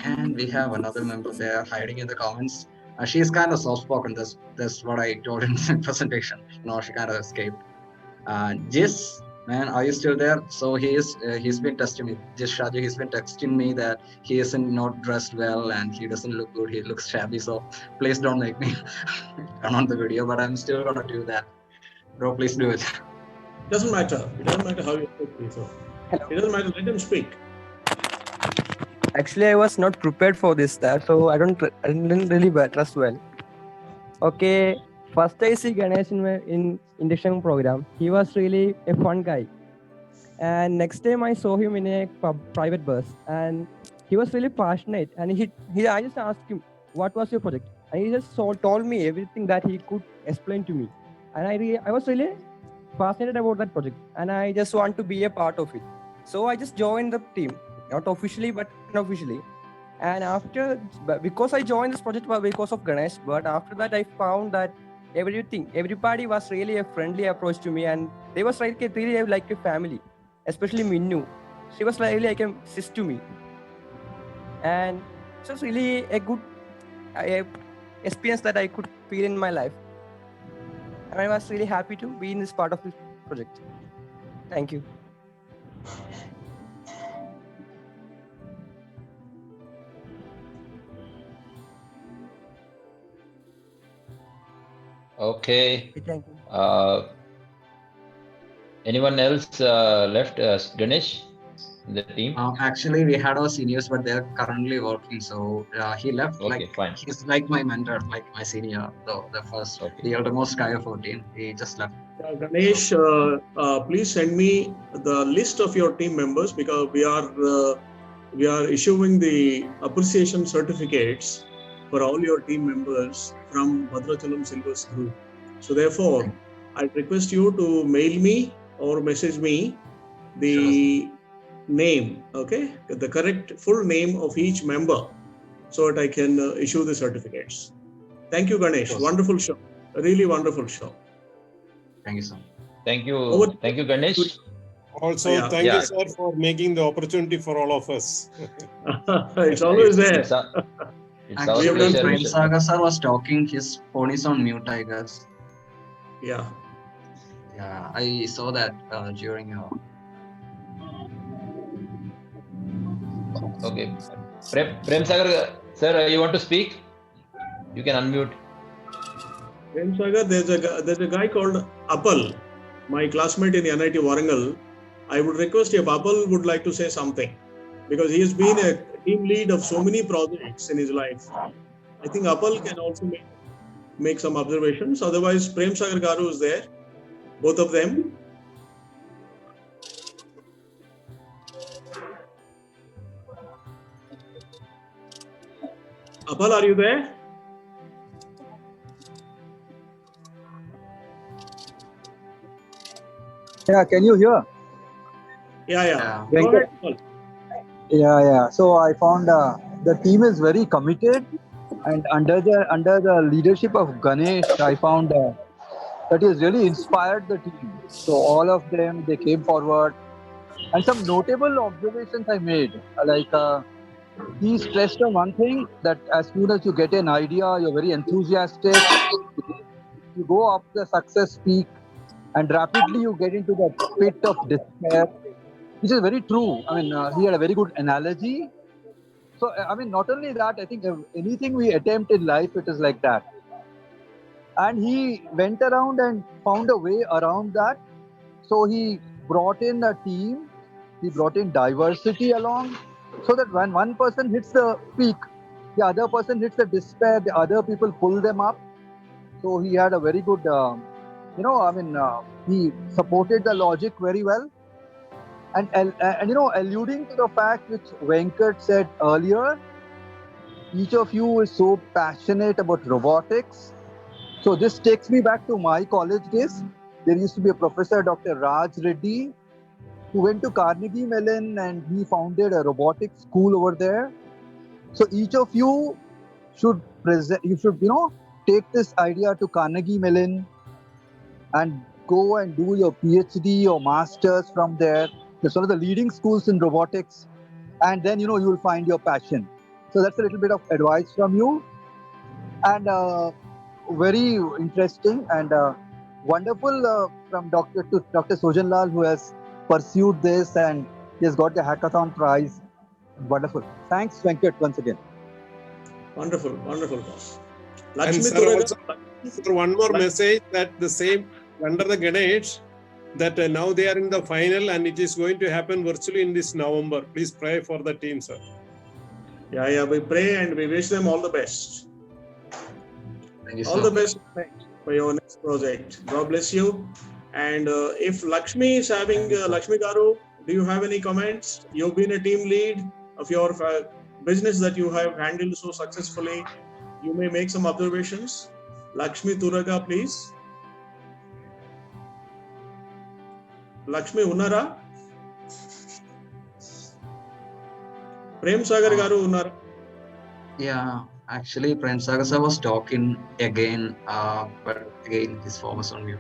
Speaker 2: And we have another member there hiding in the comments. She's kind of soft-spoken. That's what I told in the presentation. She kind of escaped. Jis, man, are you still there? So he's been testing me. Jis Shaji, he's been texting me that he isn't not dressed well and he doesn't look good. He looks shabby. So please don't make me turn on the video. But I'm still gonna do that. Bro, please do it.
Speaker 5: Doesn't matter. It doesn't matter how you speak. So it doesn't matter. Let him speak.
Speaker 14: Actually, I was not prepared for this, so I didn't really dress well. Okay, first I see Ganesh in induction program. He was really a fun guy. And next time I saw him in a private bus, and he was really passionate. And I just asked him, "What was your project?" And he just told me everything that he could explain to me. And I was really fascinated about that project, and I just want to be a part of it. So I just joined the team. Not officially, but unofficially. And because I joined this project because of Ganesh, but after that I found that everybody was really a friendly approach to me, and they was really like a family, especially Minnu. She was really like a sister to me. And it was really a good experience that I could feel in my life. And I was really happy to be in this part of this project. Thank you.
Speaker 6: Okay.
Speaker 14: Thank you.
Speaker 6: Anyone else left? Ganesh, in the team?
Speaker 2: Actually, we had our seniors, but they're currently working. So he left.
Speaker 6: Okay,
Speaker 2: Like
Speaker 6: fine.
Speaker 2: he's like my mentor, like my senior, the first, the eldermost guy of our team. He just left.
Speaker 5: Ganesh, please send me the list of your team members, because we are issuing the appreciation certificates for all your team members from Bhadrachalam Silvers Group. So therefore, I request you to mail me or message me the name, okay, the correct full name of each member, so that I can issue the certificates. Thank you, Ganesh. Wonderful show. A really wonderful show.
Speaker 2: Thank you, sir.
Speaker 6: Thank you. Thank you, Ganesh.
Speaker 4: Also, thank you, sir, for making the opportunity for all of us.
Speaker 5: It's always there.
Speaker 2: Actually, Prem Sagar sir was talking. His phone is on mute, I guess.
Speaker 5: Yeah.
Speaker 2: Yeah, I saw that during your.
Speaker 6: Okay. Prem Sagar, sir, you want to speak? You can unmute.
Speaker 5: Prem Sagar, there's a guy called Apal, my classmate in NIT Warangal. I would request if Apal would like to say something, because he has been a team lead of so many projects in his life. I think Apal can also make some observations. Otherwise, Prem Sagar Garu is there, both of them. Apal, are you there?
Speaker 15: Yeah, can you hear?
Speaker 5: Yeah.
Speaker 15: Go ahead. Yeah. So I found the team is very committed, and under the leadership of Ganesh, I found that has really inspired the team. So all of them, they came forward, and some notable observations I made. Like he stressed on one thing, that as soon as you get an idea, you're very enthusiastic. You go up the success peak, and rapidly you get into the pit of despair, which is very true. I mean, he had a very good analogy. So, I mean, not only that, I think anything we attempt in life, it is like that. And he went around and found a way around that. So he brought in a team, he brought in diversity along, so that when one person hits the peak, the other person hits the despair, the other people pull them up. So he had a very good, he supported the logic very well. And alluding to the fact which Venkat said earlier, each of you is so passionate about robotics. So this takes me back to my college days. There used to be a professor, Dr. Raj Reddy, who went to Carnegie Mellon and he founded a robotics school over there. So each of you should take this idea to Carnegie Mellon and go and do your PhD or masters from there. It's one of the leading schools in robotics, and then you will find your passion. So that's a little bit of advice from you, and very interesting and wonderful from Dr. Sojan Lal, who has pursued this and he has got the hackathon prize. Wonderful. Thanks, Venkat, once again.
Speaker 5: Wonderful, boss.
Speaker 4: And sir, also, for one more message, that the same under the Ganesh, that now they are in the final and it is going to happen virtually in this November. Please pray for the team, sir.
Speaker 5: Yeah, we pray and we wish them all the best.
Speaker 2: Thank you,
Speaker 5: all the best for your next project. God bless you. And if Lakshmi is having, Lakshmi Garu, do you have any comments? You've been a team lead of your business that you have handled so successfully. You may make some observations. Lakshmi Turaga, please. Lakshmi Unara. Prem Sagar Garu Unara.
Speaker 2: Yeah, actually, Prem Sagar sir was talking again, but again his phone was on mute.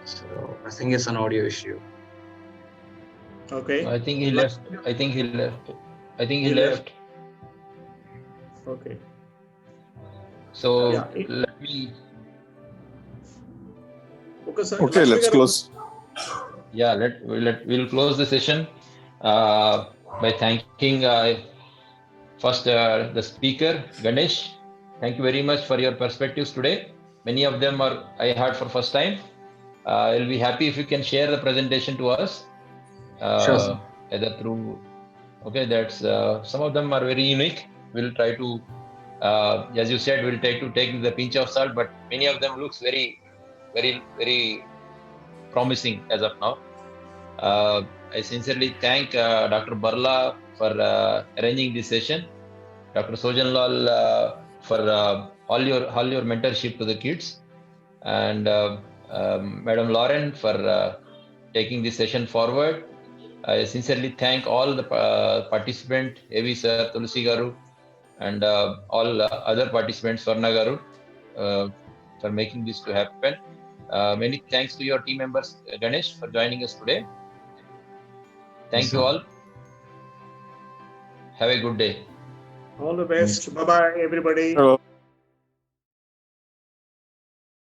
Speaker 2: So I think it's an audio issue.
Speaker 5: Okay.
Speaker 6: I think he left.
Speaker 5: Okay.
Speaker 6: So let me.
Speaker 8: Okay, let's close.
Speaker 6: Yeah, we'll close the session by thanking first the speaker Ganesh. Thank you very much for your perspectives today. Many of them are I heard for first time. I'll be happy if you can share the presentation to us.
Speaker 2: Sure, sir.
Speaker 6: Either through, okay, that's some of them are very unique. We'll try to, as you said, we'll try to take with a pinch of salt, but many of them looks very, very, very promising as of now. I sincerely thank Dr. Barla for arranging this session, Dr. Sojanlal for all your mentorship to the kids, and Madam Lauren for taking this session forward. I sincerely thank all the participants, AV sir, Tulsi Garu, and all other participants, Swarna Garu, for making this to happen. Many thanks to your team members, Ganesh, for joining us today. Thank you all. Have a good day.
Speaker 5: All the best. Bye-bye, everybody.